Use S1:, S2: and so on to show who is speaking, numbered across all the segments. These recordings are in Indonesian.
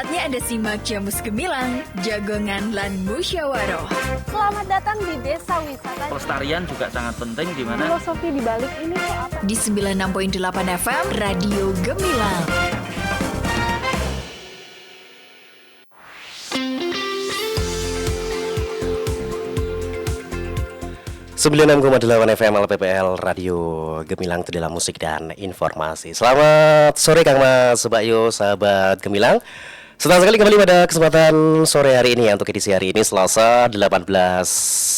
S1: Saatnya Anda simak Jamus Gemilang, Jagongan lan Musyawaroh.
S2: Selamat datang di Desa Wisata.
S3: Pelestarian juga sangat penting di mana
S2: Filosofi di balik ini tuh apa?
S1: Di 96.8 FM, Radio Gemilang.
S4: ...96,8 FM LPPL Radio Gemilang, itu dalam musik dan informasi. Selamat sore Kang Mas, Bakyo, sahabat Gemilang. Senang sekali kembali pada kesempatan sore hari ini, untuk edisi hari ini Selasa 18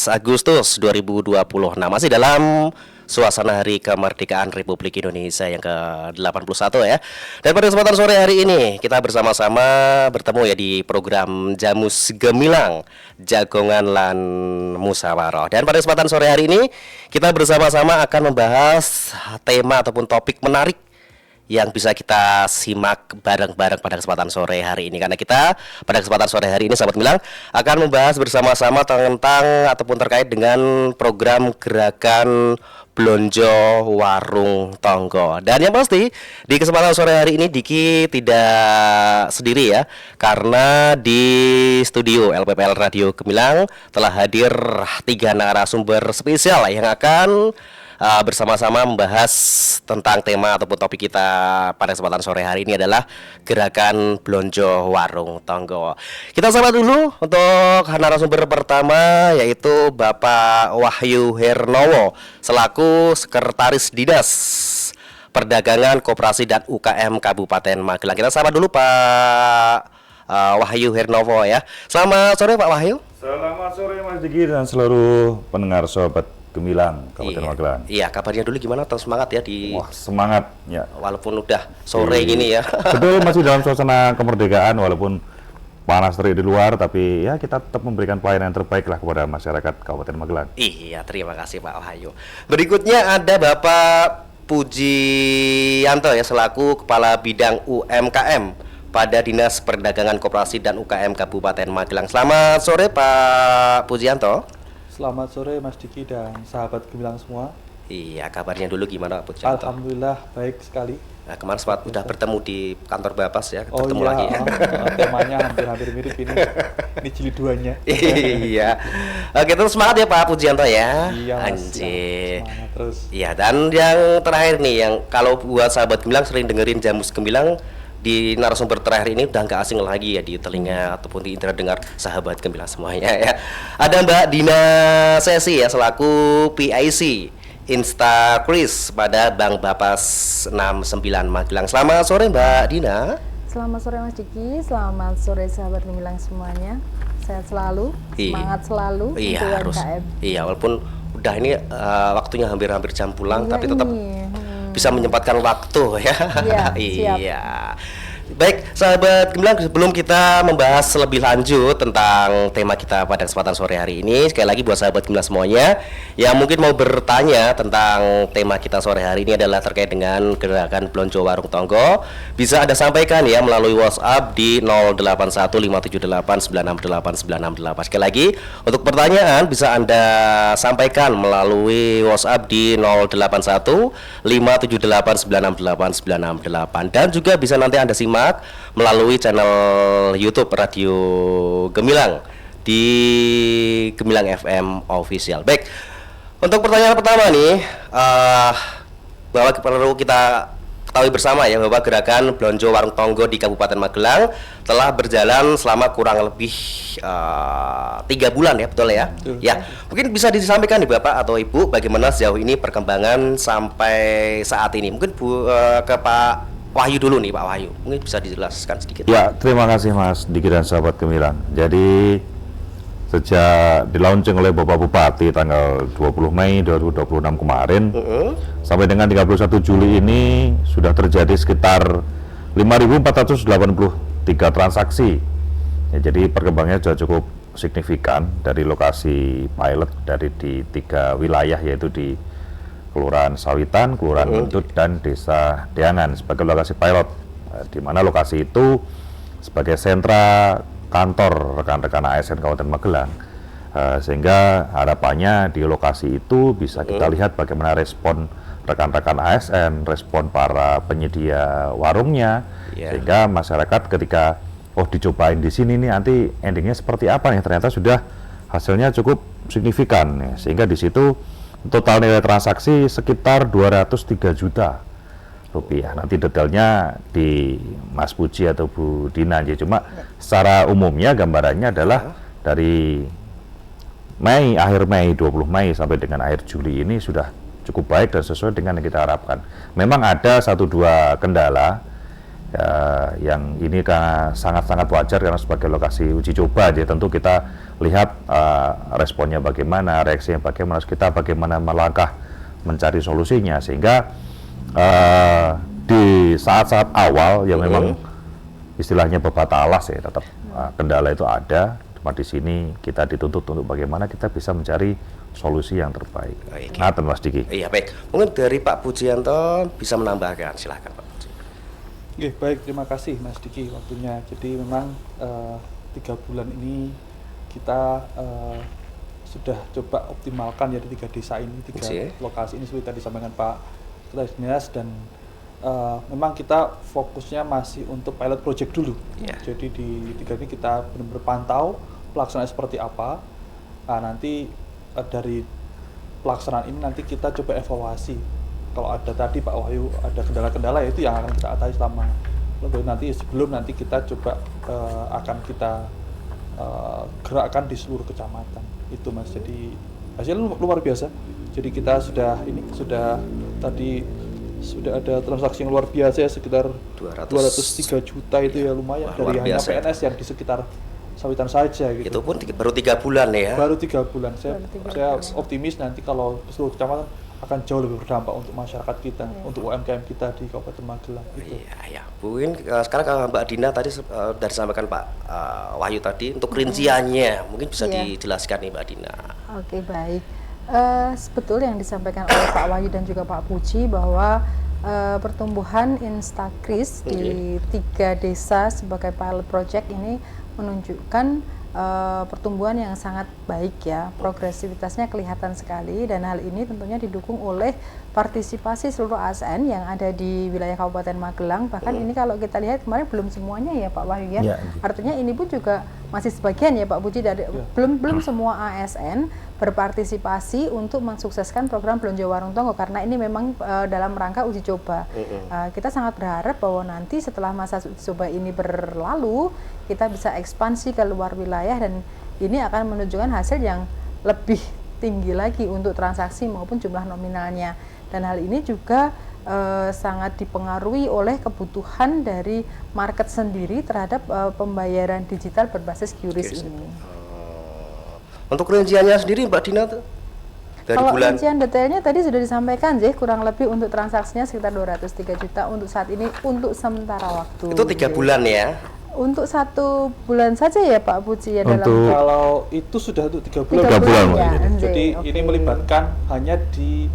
S4: Agustus 2020. Nah, masih dalam suasana Hari Kemerdekaan Republik Indonesia yang ke-81 ya. Dan pada kesempatan sore hari ini kita bersama-sama bertemu ya di program Jamus Gemilang, Jagongan lan Musyawaroh. Dan pada kesempatan sore hari ini kita bersama-sama akan membahas tema ataupun topik menarik yang bisa kita simak bareng-bareng pada kesempatan sore hari ini. Karena kita pada kesempatan sore hari ini, sahabat Gemilang, akan membahas bersama-sama tentang ataupun terkait dengan program gerakan Blonjo Warung Tonggo. Dan yang pasti di kesempatan sore hari ini Diki tidak sendiri ya, karena di studio LPPL Radio Gemilang telah hadir 3 narasumber spesial yang akan bersama-sama membahas tentang tema ataupun topik kita pada kesempatan sore hari ini adalah gerakan Blonjo Warung Tonggo. Kita sapa dulu untuk narasumber pertama, yaitu Bapak Wahyu Hernowo selaku Sekretaris Dinas Perdagangan Koperasi dan UKM Kabupaten Magelang. Kita sapa dulu Pak Wahyu Hernowo ya. Selamat sore Pak Wahyu.
S5: Selamat sore Mas Diki dan seluruh pendengar sobat Gemilang, Kabupaten Magelang.
S4: Iya, kabarnya dulu gimana? Tetap semangat ya di.
S5: Wah, semangat ya.
S4: Walaupun udah sore gini ya.
S5: Betul, masih dalam suasana kemerdekaan walaupun panas terik di luar, tapi ya kita tetap memberikan pelayanan yang terbaik lah kepada masyarakat Kabupaten Magelang.
S4: Iya, terima kasih Pak Wahyu. Berikutnya ada Bapak Pujianto ya selaku Kepala Bidang UMKM pada Dinas Perdagangan Koperasi dan UKM Kabupaten Magelang. Selamat sore Pak Pujianto.
S6: Selamat sore Mas Diki dan sahabat Gemilang semua.
S4: Iya, kabarnya dulu gimana Pak Pujianto?
S6: Alhamdulillah baik sekali.
S4: Nah, kemarin sempat udah bertemu di kantor Bapas ya, ketemu lagi ya.
S6: Temanya hampir mirip ini. Ini jilid 2-nya.
S4: Iya. Oke, terus semangat ya Pak Pujianto ya.
S6: Iya, Mas.
S4: Anjir.
S6: Semangat terus.
S4: Iya, dan yang terakhir nih, yang kalau buat sahabat Gemilang sering dengerin Jamus Gemilang, di narasumber terakhir ini udah nggak asing lagi ya di telinga ataupun di internet dengar sahabat Gemilang semuanya ya. Ada Mbak Dina Sesi ya selaku PIC Insta Kris pada Bank Bapas 69 Magelang. Selamat sore Mbak Dina.
S2: Selamat sore Mas Diki, selamat sore sahabat Gemilang semuanya. Sehat selalu, semangat selalu
S4: Iya,
S2: untuk
S4: harus.
S2: UMKM.
S4: Iya, walaupun udah ini waktunya hampir-hampir jam pulang,
S2: Iya,
S4: tapi tetap
S2: ini.
S4: bisa menyempatkan waktu ya.
S2: Iya, siap.
S4: Iya. Baik, sahabat Gemilang, sebelum kita membahas lebih lanjut tentang tema kita pada kesempatan sore hari ini, sekali lagi buat sahabat Gemilang semuanya yang mungkin mau bertanya tentang tema kita sore hari ini adalah terkait dengan gerakan Blonjo Warung Tonggo, bisa Anda sampaikan ya melalui WhatsApp di 081578968968. Sekali lagi, untuk pertanyaan bisa Anda sampaikan melalui WhatsApp di 081578968968 dan juga bisa nanti Anda simak melalui channel YouTube Radio Gemilang di Gemilang FM Official. Baik, untuk pertanyaan pertama nih, bahwa perlu kita ketahui bersama ya bahwa gerakan Blonjo Warung Tonggo di Kabupaten Magelang telah berjalan selama kurang lebih 3 bulan ya, betul ya? Ya, mungkin bisa disampaikan nih Bapak atau Ibu bagaimana sejauh ini perkembangan sampai saat ini. Mungkin ke Pak Wahyu dulu nih Pak Wahyu, mungkin bisa dijelaskan sedikit.
S5: Ya, terima kasih Mas Diki dan sahabat Gemilang. Jadi sejak di-launching oleh Bapak Bupati tanggal 20 Mei 2026 kemarin sampai dengan 31 Juli ini sudah terjadi sekitar 5.483 transaksi ya, jadi perkembangannya sudah cukup signifikan dari lokasi pilot dari di 3 wilayah, yaitu di Kelurahan Sawitan, Kelurahan Mentut, dan Desa Deangan sebagai lokasi pilot, di mana lokasi itu sebagai sentra kantor rekan-rekan ASN Kabupaten Magelang, sehingga harapannya di lokasi itu bisa kita lihat bagaimana respon rekan-rekan ASN, respon para penyedia warungnya, sehingga masyarakat ketika oh dicobain di sini nih nanti endingnya seperti apa nih, ternyata sudah hasilnya cukup signifikan ya. Sehingga di situ total nilai transaksi sekitar 203 juta rupiah. Nanti detailnya di Mas Puji atau Bu Dina aja. Cuma secara umumnya gambarannya adalah dari akhir Mei 20 Mei sampai dengan akhir Juli ini sudah cukup baik dan sesuai dengan yang kita harapkan. Memang ada 1-2 kendala yang ini karena sangat-sangat wajar karena sebagai lokasi uji coba, jadi tentu kita lihat responnya bagaimana, reaksinya bagaimana, kita bagaimana melangkah mencari solusinya, sehingga di saat-saat awal yang memang istilahnya bebata alas ya, tetap kendala itu ada. Cuma di sini kita dituntut untuk bagaimana kita bisa mencari solusi yang terbaik. Nah, Mas Diki.
S4: Iya, baik. Mungkin dari Pak Pujianto bisa menambahkan, silahkan Pak Puji.
S6: Oke, baik, terima kasih Mas Diki waktunya. Jadi memang 3 bulan ini kita sudah coba optimalkan ya di 3 desa ini, 3 lokasi ini seperti tadi disampaikan Pak Ketua Dinas, dan memang kita fokusnya masih untuk pilot project dulu. Jadi di 3 ini kita benar-benar pantau pelaksanaan seperti apa. Nah, nanti dari pelaksanaan ini nanti kita coba evaluasi. Kalau ada tadi Pak Wahyu ada kendala-kendala, itu yang akan kita atasi selama nanti sebelum nanti kita coba akan kita gerakkan di seluruh kecamatan itu, Mas. Jadi hasilnya luar biasa. Jadi kita sudah ada transaksi yang luar biasa ya, sekitar 203 juta itu ya, lumayan.
S4: Wah,
S6: dari hanya
S4: biasa.
S6: PNS yang di sekitar Sawitan saja gitu.
S4: Itu pun baru 3 bulan ya.
S6: Baru 3 bulan. Saya optimis nanti kalau seluruh kecamatan akan jauh lebih berdampak untuk masyarakat kita, untuk UMKM kita di Kabupaten Magelang. Gitu.
S4: Iya, mungkin sekarang kalau Mbak Dina tadi dari sampaikan Pak Wahyu tadi untuk rinciannya mungkin bisa dijelaskan nih Mbak Dina.
S2: Oke, baik. Betul yang disampaikan oleh Pak Wahyu dan juga Pak Puji bahwa pertumbuhan Instakris di 3 desa sebagai pilot project ini menunjukkan pertumbuhan yang sangat baik ya, progresivitasnya kelihatan sekali, dan hal ini tentunya didukung oleh partisipasi seluruh ASN yang ada di wilayah Kabupaten Magelang. Bahkan ini kalau kita lihat kemarin belum semuanya ya Pak Wahyu ya, artinya ini pun juga masih sebagian ya Pak Puji, dari belum semua ASN berpartisipasi untuk mensukseskan program Belanja Warung Tonggo, karena ini memang dalam rangka uji coba. Kita sangat berharap bahwa nanti setelah masa uji coba ini berlalu, kita bisa ekspansi ke luar wilayah, dan ini akan menunjukkan hasil yang lebih tinggi lagi untuk transaksi maupun jumlah nominalnya. Dan hal ini juga sangat dipengaruhi oleh kebutuhan dari market sendiri terhadap pembayaran digital berbasis QRIS ini.
S4: Untuk rinciannya sendiri Mbak Dina tuh dari
S2: kalau
S4: bulan
S2: rincian detailnya tadi sudah disampaikan, kurang lebih untuk transaksinya sekitar 203 juta untuk saat ini untuk sementara waktu.
S4: itu 3 bulan ya.
S2: Untuk 1 bulan saja ya Pak Puji ya dalam
S6: kalau itu sudah untuk 3 bulan.
S2: 3 bulan ya.
S6: Jadi ini melibatkan hanya di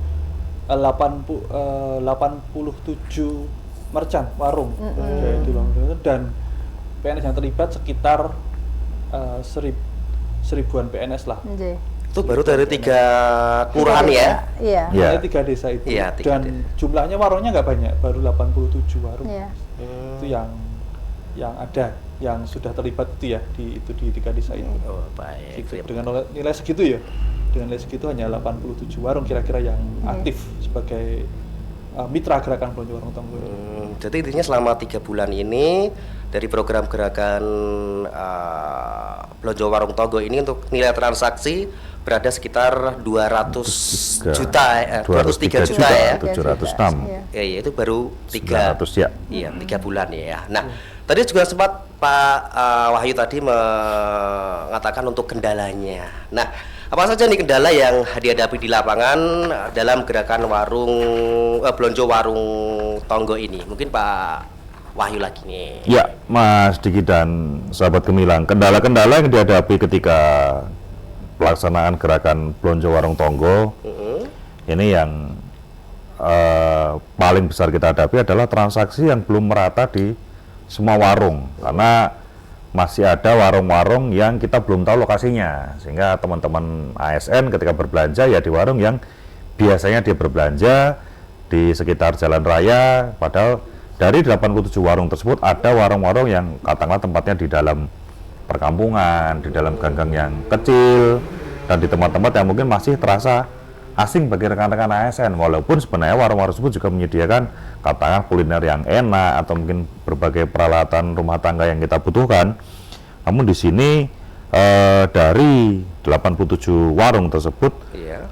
S6: 87 merchant warung dan PNS yang terlibat sekitar 1000-an PNS lah.
S4: Itu baru dari 3 kelurahan ya.
S2: Iya.
S6: Hanya 3 desa itu.
S4: Iya,
S6: dan jumlahnya warungnya nggak banyak, baru 87 warung. Itu yang ada, yang sudah terlibat itu ya di 3 desa itu.
S4: Oh, baik.
S6: Gitu. Dengan nilai segitu ya. Dengan nilai segitu hanya 87 warung kira-kira yang aktif sebagai mitra gerakan Belanja Warung Tonggo.
S4: Jadi intinya selama 3 bulan ini dari program gerakan Belanja Warung Tonggo ini untuk nilai transaksi berada sekitar 200 juta, 203 juta ya.
S5: 706.
S4: Ya, itu baru 3
S5: 900 ya.
S4: Iya, 3 bulan ya. Nah, tadi juga sempat Pak Wahyu tadi mengatakan untuk kendalanya. Nah, apa saja nih kendala yang dihadapi di lapangan dalam gerakan Belanja Warung Tonggo ini? Mungkin Pak Wahyu lagi nih.
S5: Ya, Mas Diki dan sahabat Gemilang, kendala-kendala yang dihadapi ketika pelaksanaan gerakan Belanja Warung Tonggo ini yang paling besar kita hadapi adalah transaksi yang belum merata di semua warung, karena masih ada warung-warung yang kita belum tahu lokasinya, sehingga teman-teman ASN ketika berbelanja ya di warung yang biasanya dia berbelanja di sekitar jalan raya, padahal dari 87 warung tersebut ada warung-warung yang katakanlah tempatnya di dalam perkampungan, di dalam gang-gang yang kecil, dan di tempat-tempat yang mungkin masih terasa asing bagi rekan-rekan ASN, walaupun sebenarnya warung-warung tersebut juga menyediakan katakanlah kuliner yang enak atau mungkin berbagai peralatan rumah tangga yang kita butuhkan. Namun di sini dari 87 warung tersebut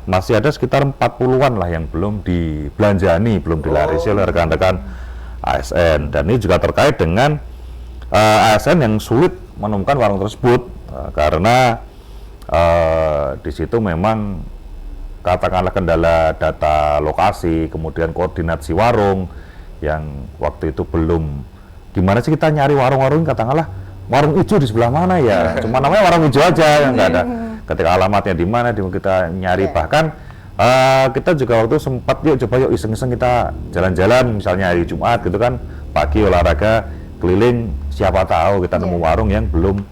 S5: masih ada sekitar 40-an lah yang belum dibelanjani, belum dilarisi oleh rekan-rekan ASN, dan ini juga terkait dengan ASN yang sulit menemukan warung tersebut karena di situ memang katakanlah kendala data lokasi, kemudian koordinasi warung yang waktu itu belum, gimana sih kita nyari warung-warung katakanlah warung hijau di sebelah mana ya, cuma namanya warung hijau aja, nggak ada ketika alamatnya di mana, kita nyari. Bahkan kita juga waktu sempat yuk iseng-iseng kita jalan-jalan misalnya hari Jumat gitu kan, pagi olahraga keliling, siapa tahu kita nemu warung yang belum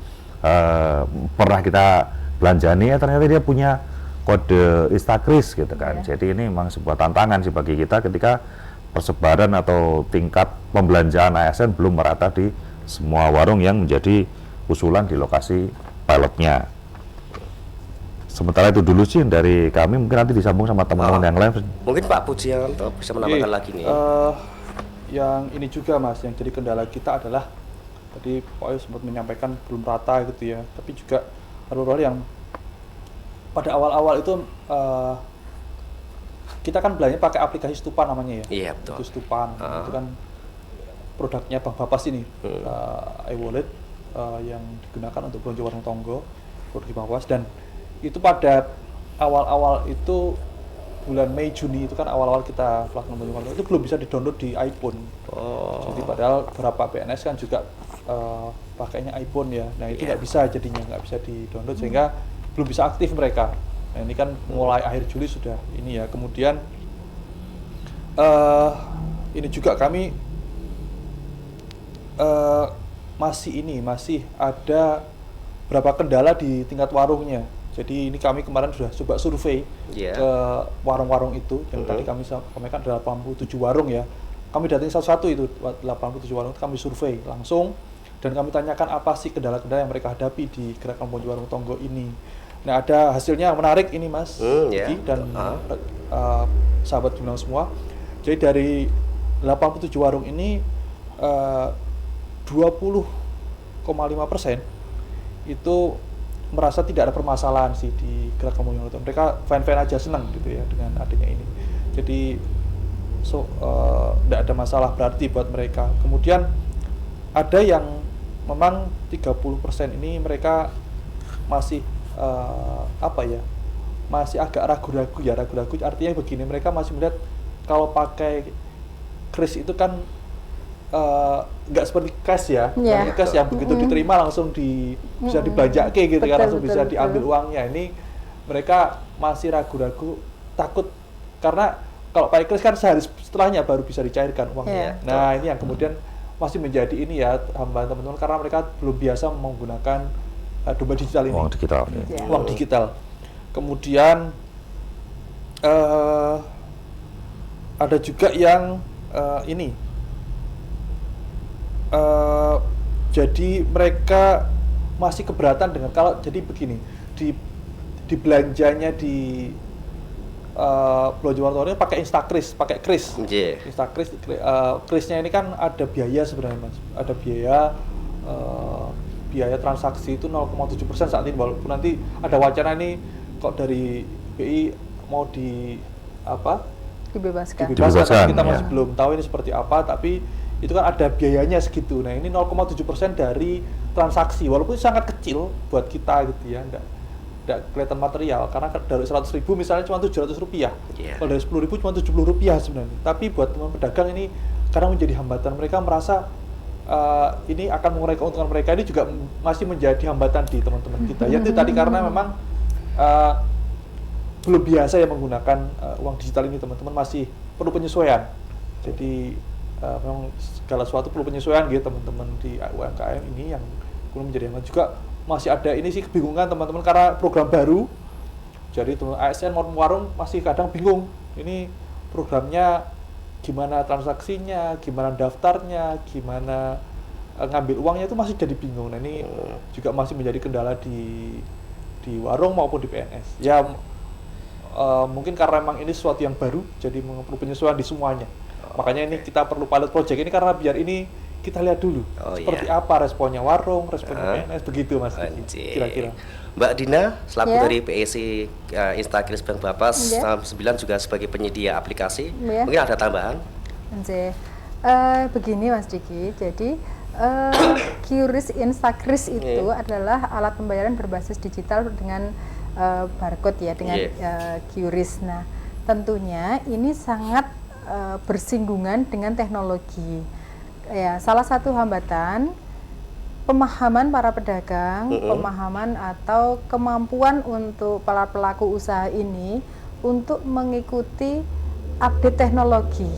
S5: pernah kita belanjani, ternyata dia punya kode Instakris gitu kan. Jadi ini memang sebuah tantangan sih bagi kita ketika persebaran atau tingkat pembelanjaan ASN belum merata di semua warung yang menjadi usulan di lokasi pilotnya. Sementara itu dulu sih dari kami, mungkin nanti disambung sama teman-teman yang lain.
S4: Mungkin Pak Pujianto bisa menambahkan lagi nih.
S6: Yang ini juga Mas, yang jadi kendala kita adalah tadi Pak Ayu sempat menyampaikan belum rata gitu ya, tapi juga hal-hal yang pada awal-awal itu kita kan belanja pakai aplikasi Stupan namanya ya.
S4: Iya betul.
S6: Itu Stupan, itu kan produknya Bank Bapas ini, e-wallet yang digunakan untuk belanja warung tonggo, produk Bank Bapas. Dan itu pada awal-awal itu bulan Mei Juni itu kan awal-awal kita melakukan belanja warung tonggo, itu belum bisa di-download di iPhone. Jadi padahal beberapa PNS kan juga pakainya iPhone ya. Nah itu nggak bisa jadinya, nggak bisa di-download sehingga belum bisa aktif mereka. Nah ini kan mulai akhir Juli sudah ini ya. Kemudian ini juga kami masih ada beberapa kendala di tingkat warungnya. Jadi ini kami kemarin sudah coba survei ke warung-warung itu yang tadi kami sampaikan ada 87 warung ya. Kami datangi satu-satu itu 87 warung, kami survei langsung dan kami tanyakan apa sih kendala-kendala yang mereka hadapi di gerakan belanja warung tonggo ini. Nah ada hasilnya menarik ini Mas dan sahabat Gemilang semua. Jadi dari 87 warung ini 20,5% itu merasa tidak ada permasalahan sih di gerakan belanja warung tonggo. Mereka fine-fine aja, senang gitu ya dengan adanya ini. Jadi tidak ada masalah berarti buat mereka. Kemudian ada yang memang 30% ini mereka masih masih agak ragu-ragu artinya begini, mereka masih melihat kalau pakai kris itu kan nggak seperti cash ya, cash yang begitu diterima langsung bisa dibelanjake gitu kan, langsung bisa diambil uangnya. Ini mereka masih ragu-ragu, takut karena kalau pakai kris kan sehari setelahnya baru bisa dicairkan uangnya. Nah ini yang kemudian masih menjadi ini ya hambatan teman-teman karena mereka belum biasa menggunakan dompet digital ini. Uang digital. Kemudian ada juga yang ini. Jadi mereka masih keberatan dengan kalau jadi begini di belanjanya di belanja warung tonggo pakai Instakris, pakai kris. Instakris, krisnya ini kan ada biaya sebenarnya Mas. Ada biaya transaksi itu 0,7% saat ini, walaupun nanti ada wacana ini kok dari BI mau dibebaskan. Kita masih belum tahu ini seperti apa, tapi itu kan ada biayanya segitu. Nah ini 0,7% dari transaksi, walaupun sangat kecil buat kita gitu ya, enggak kelihatan material karena dari 100.000 misalnya cuma Rp700, kalau dari 10.000 cuma Rp70 sebenarnya. Tapi buat teman pedagang ini kadang menjadi hambatan, mereka merasa ini akan mengurangi keuntungan mereka. Ini juga masih menjadi hambatan di teman-teman kita. Ya itu tadi karena memang belum biasa ya menggunakan uang digital ini, teman-teman masih perlu penyesuaian. Jadi memang segala sesuatu perlu penyesuaian gitu teman-teman di UMKM ini yang belum menjadi hambatan. Juga masih ada ini sih kebingungan teman-teman karena program baru. Jadi teman ASN maupun warung masih kadang bingung. Ini programnya gimana transaksinya, gimana daftarnya, gimana ngambil uangnya itu masih jadi bingung. Nah ini juga masih menjadi kendala di warung maupun di PNS. Ya mungkin karena memang ini sesuatu yang baru, jadi perlu penyesuaian di semuanya. Makanya ini kita perlu pilot project ini karena biar ini kita lihat dulu seperti apa responnya warung, responnya PNS, begitu Mas Diki, kira-kira.
S4: Mbak Dina, selaku
S2: Ya.
S4: dari PEC Instakris Bank Bapas,
S2: Ya.
S4: 9 juga sebagai penyedia aplikasi,
S2: Ya.
S4: mungkin ada tambahan?
S2: Begini Mas Diki, jadi QRIS Instakris itu adalah alat pembayaran berbasis digital dengan barcode ya, dengan QRIS. Nah, tentunya ini sangat bersinggungan dengan teknologi. Ya, salah satu hambatan pemahaman para pedagang, pemahaman atau kemampuan untuk para pelaku usaha ini untuk mengikuti update teknologi.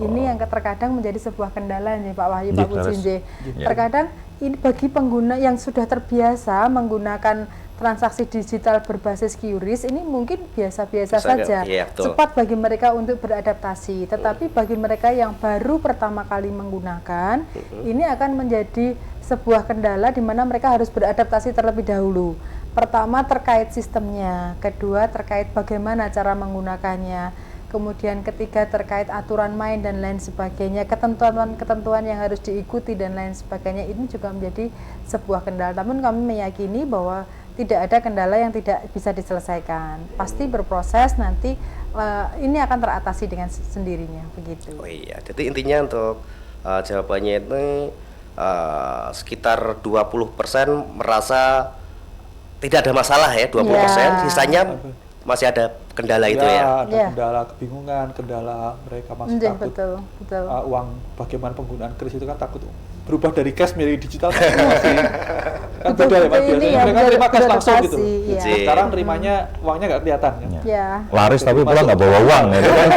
S2: Ini yang terkadang menjadi sebuah kendala nih Pak Wahyu, Pak Puji. Terkadang ini bagi pengguna yang sudah terbiasa menggunakan transaksi digital berbasis QRIS ini mungkin biasa-biasa saja, cepat bagi mereka untuk beradaptasi. Tetapi bagi mereka yang baru pertama kali menggunakan, ini akan menjadi sebuah kendala di mana mereka harus beradaptasi terlebih dahulu. Pertama terkait sistemnya, kedua terkait bagaimana cara menggunakannya, kemudian ketiga terkait aturan main dan lain sebagainya, ketentuan-ketentuan yang harus diikuti dan lain sebagainya. Ini juga menjadi sebuah kendala. Namun kami meyakini bahwa tidak ada kendala yang tidak bisa diselesaikan. Pasti berproses, nanti ini akan teratasi dengan sendirinya, begitu.
S4: Oh iya, jadi intinya untuk jawabannya itu sekitar 20% merasa tidak ada masalah ya, 20%, sisanya masih ada kendala itu ya.
S6: Ada kendala kebingungan, kendala mereka masih takut.
S2: Betul.
S6: Uang bagaimana penggunaan kris itu kan takut berubah dari cash menjadi digital masih kan beda ya Mas, biasanya mereka terima cash langsung gitu. Sekarang terimanya uangnya nggak kelihatan kan.
S5: Laris tapi pulang nggak bawa uang ya kan.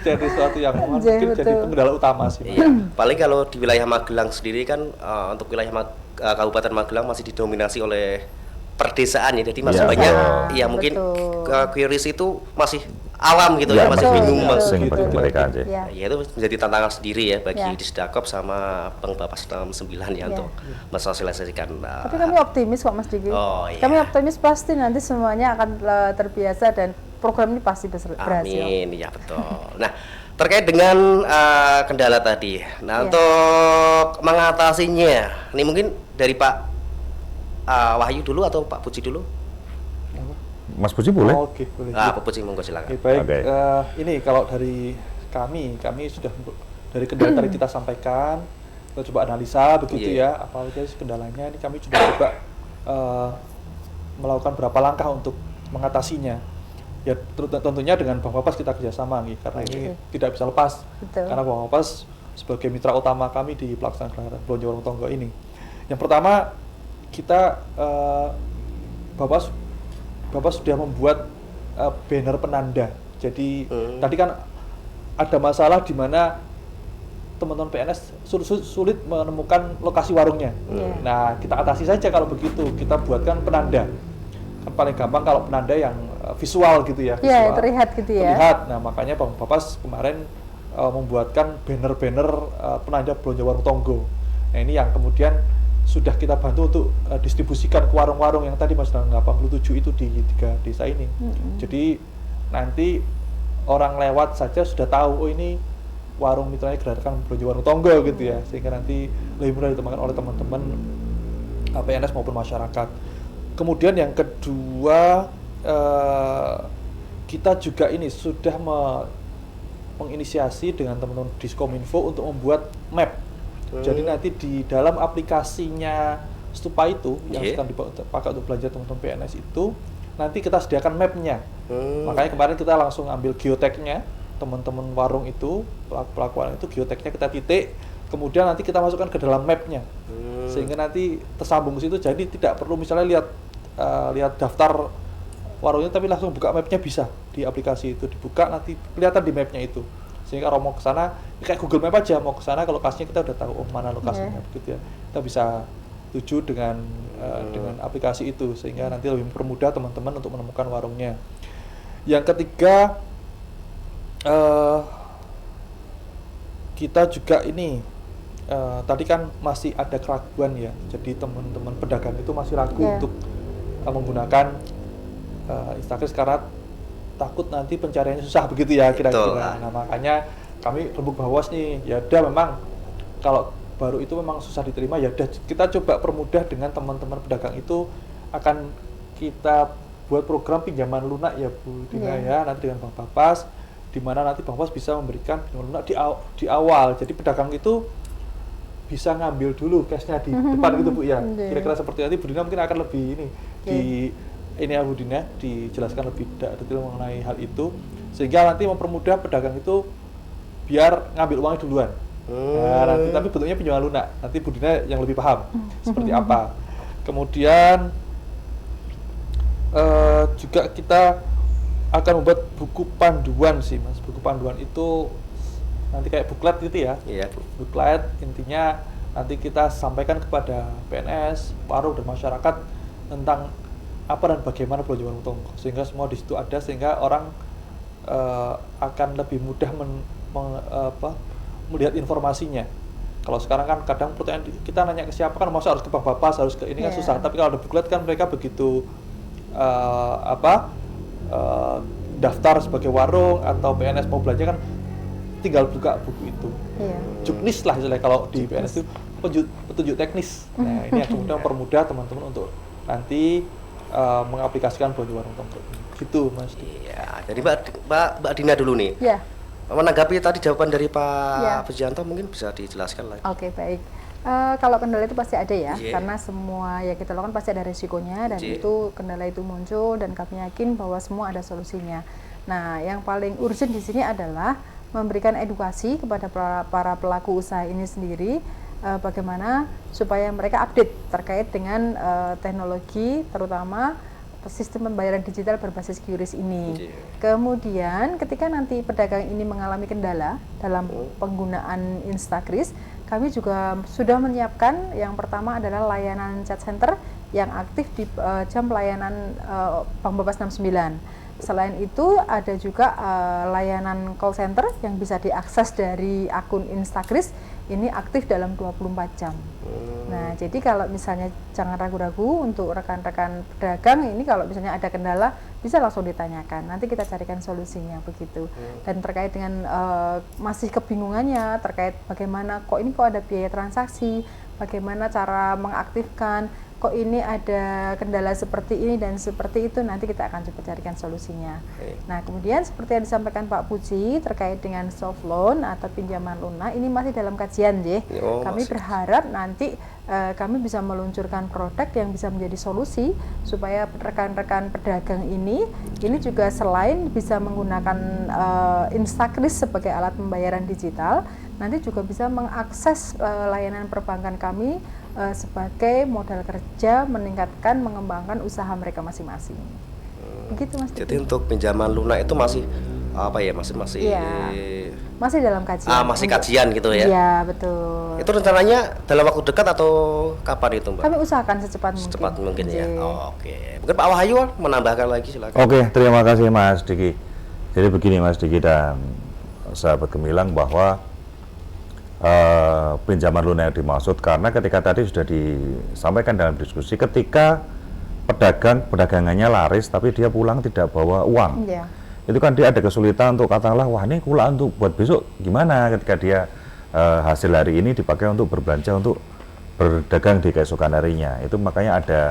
S6: Jadi sesuatu yang mungkin jadi kendala utama sih.
S4: Iya. Paling kalau di wilayah Magelang sendiri kan untuk wilayah Kabupaten Magelang masih didominasi oleh perdesaan ya, jadi masih banyak ya mungkin QRIS itu masih alam gitu ya, masih bingung
S5: bagi mereka aja.
S4: Ya itu menjadi tantangan sendiri ya bagi Disdakop sama Bank Bapas 69 ya untuk mensosialisasikan.
S2: Tapi kami optimis kok Mas Diki. Kami optimis pasti nanti semuanya akan terbiasa dan program ini pasti berhasil.
S4: Amin, ya betul. Nah, terkait dengan kendala tadi, nah untuk mengatasinya, ini mungkin dari Pak Wahyu dulu atau Pak Puji dulu?
S5: Mas Puji boleh?
S6: Oke, boleh.
S4: Pak Puji monggo silakan.
S6: Baik, ini kalau dari kami sudah dari kendala tadi kita sampaikan, kita coba analisa begitu ya, apa saja kendalanya. Ini kami sudah coba melakukan berapa langkah untuk mengatasinya. Ya tentunya dengan Bank Bapas kita kerjasama nih, karena ini tidak bisa lepas. Karena Bank Bapas sebagai mitra utama kami di pelaksanaan kegiatan belanja warung tonggo ini. Yang pertama kita Bapak sudah membuat banner penanda. Jadi tadi kan ada masalah di mana teman-teman PNS sulit menemukan lokasi warungnya. Nah, kita atasi saja kalau begitu. Kita buatkan penanda. Kan paling gampang kalau penanda yang visual gitu ya.
S2: Iya, terlihat gitu ya.
S6: Terlihat. Nah, makanya Bang Bapas kemarin membuatkan banner-banner penanda belanja warung tonggo. Nah, ini yang kemudian sudah kita bantu untuk distribusikan ke warung-warung yang tadi Mas 87 itu di 3 desa ini. Jadi nanti orang lewat saja sudah tahu, oh ini warung mitranya Gerakan Belanja Warung Tonggo gitu ya, sehingga nanti lebih mudah ditemukan oleh teman-teman PNS maupun masyarakat. Kemudian yang kedua, kita juga ini sudah menginisiasi dengan teman-teman Diskominfo untuk membuat map. Jadi nanti di dalam aplikasinya Stupa itu yang sedang dipakai untuk belanja teman-teman PNS itu, nanti kita sediakan mapnya. Makanya kemarin kita langsung ambil geotagnya teman-teman warung itu, pelaku warung itu, geotagnya kita titik, kemudian nanti kita masukkan ke dalam mapnya, sehingga nanti tersambung ke situ. Jadi tidak perlu misalnya lihat daftar warungnya, tapi langsung buka mapnya bisa di aplikasi itu, dibuka nanti kelihatan di mapnya itu. Sehingga kalau mau ke sana, kayak Google Map aja, mau ke sana ke lokasinya kita udah tahu mana lokasinya, gitu ya. Kita bisa tuju dengan aplikasi itu, sehingga nanti lebih mempermudah teman-teman untuk menemukan warungnya. Yang ketiga, kita juga ini tadi kan masih ada keraguan ya, jadi teman-teman pedagang itu masih ragu untuk menggunakan Instakris karena takut nanti pencariannya susah begitu ya kira-kira. Nah makanya kami rembuk bawas nih, ya udah memang kalau baru itu memang susah diterima, ya udah kita coba permudah dengan teman-teman pedagang itu akan kita buat program pinjaman lunak ya Bu Dina ya, nanti dengan Bank Bapas, di mana nanti Bank Bapas bisa memberikan pinjaman lunak di awal, jadi pedagang itu bisa ngambil dulu cashnya di depan gitu Bu ya. Kira-kira seperti nanti Bu Dina mungkin akan lebih ini ini ya Bu Dina dijelaskan lebih detail mengenai hal itu, sehingga nanti mempermudah pedagang itu biar ngambil uangnya duluan. Nah, nanti tapi bentuknya pinjaman lunak. Nanti Bu Dina yang lebih paham seperti apa. Kemudian juga kita akan membuat buku panduan sih Mas. Buku panduan itu nanti kayak buklet gitu ya. Buklet intinya nanti kita sampaikan kepada PNS, paruh dan masyarakat tentang apa dan bagaimana belanja warung toko, sehingga semua di situ ada, sehingga orang akan lebih mudah melihat informasinya. Kalau sekarang kan kadang pertanyaan kita nanya ke siapa kan, masa harus ke Bank Bapas, harus ke ini kan susah. Tapi kalau ada buklet kan mereka begitu daftar sebagai warung atau PNS mau belanja kan tinggal buka buku itu. Juknis lah istilahnya kalau di PNS itu petunjuk teknis. Nah ini yang kemudian mempermudah teman-teman untuk nanti mengaplikasikan belanja warung toko. Gitu Mas.
S4: Iya, jadi Mbak Dina dulu nih. Menanggapi tadi jawaban dari Pak Pujianto mungkin bisa dijelaskan lagi.
S2: Oke, baik. Kalau kendala itu pasti ada ya, karena semua ya kita lakukan pasti ada resikonya, dan itu kendala itu muncul dan kami yakin bahwa semua ada solusinya. Nah, yang paling urgent di sini adalah memberikan edukasi kepada para pelaku usaha ini sendiri, bagaimana supaya mereka update terkait dengan teknologi, terutama sistem pembayaran digital berbasis QRIS ini. Kemudian ketika nanti pedagang ini mengalami kendala dalam penggunaan Instakris, kami juga sudah menyiapkan yang pertama adalah layanan chat center yang aktif di jam pelayanan Bank Bapas 69. Selain itu ada juga layanan call center yang bisa diakses dari akun Instakris, ini aktif dalam 24 jam. Nah, jadi kalau misalnya jangan ragu-ragu untuk rekan-rekan pedagang ini, kalau misalnya ada kendala bisa langsung ditanyakan, nanti kita carikan solusinya begitu. Dan terkait dengan masih kebingungannya terkait bagaimana kok ada biaya transaksi, bagaimana cara mengaktifkan, kok ini ada kendala seperti ini dan seperti itu, nanti kita akan coba carikan solusinya. Nah, kemudian seperti yang disampaikan Pak Puji terkait dengan soft loan atau pinjaman lunak, ini masih dalam kajian, kami berharap nanti kami bisa meluncurkan produk yang bisa menjadi solusi supaya rekan-rekan pedagang ini juga selain bisa menggunakan Instakris sebagai alat pembayaran digital, nanti juga bisa mengakses layanan perbankan kami sebagai modal kerja, meningkatkan, mengembangkan usaha mereka masing-masing. Begitu Mas.
S4: Jadi untuk pinjaman lunak itu masih
S2: masih dalam kajian.
S4: Masih kajian gitu ya.
S2: Iya, betul.
S4: Itu rencananya dalam waktu dekat atau kapan itu, Mbak?
S2: Kami usahakan secepat mungkin.
S4: Secepat mungkin ya. Oke. Mungkin Pak Wahyu menambahkan lagi, silakan.
S5: Oke, terima kasih Mas Diki. Jadi begini Mas Diki dan sahabat Gemilang, bahwa pinjaman lunak yang dimaksud karena ketika tadi sudah disampaikan dalam diskusi, ketika perdagangannya laris tapi dia pulang tidak bawa uang, itu kan dia ada kesulitan untuk katakanlah, wah ini kula untuk buat besok gimana, ketika dia hasil hari ini dipakai untuk berbelanja untuk berdagang di keesokan harinya. Itu makanya ada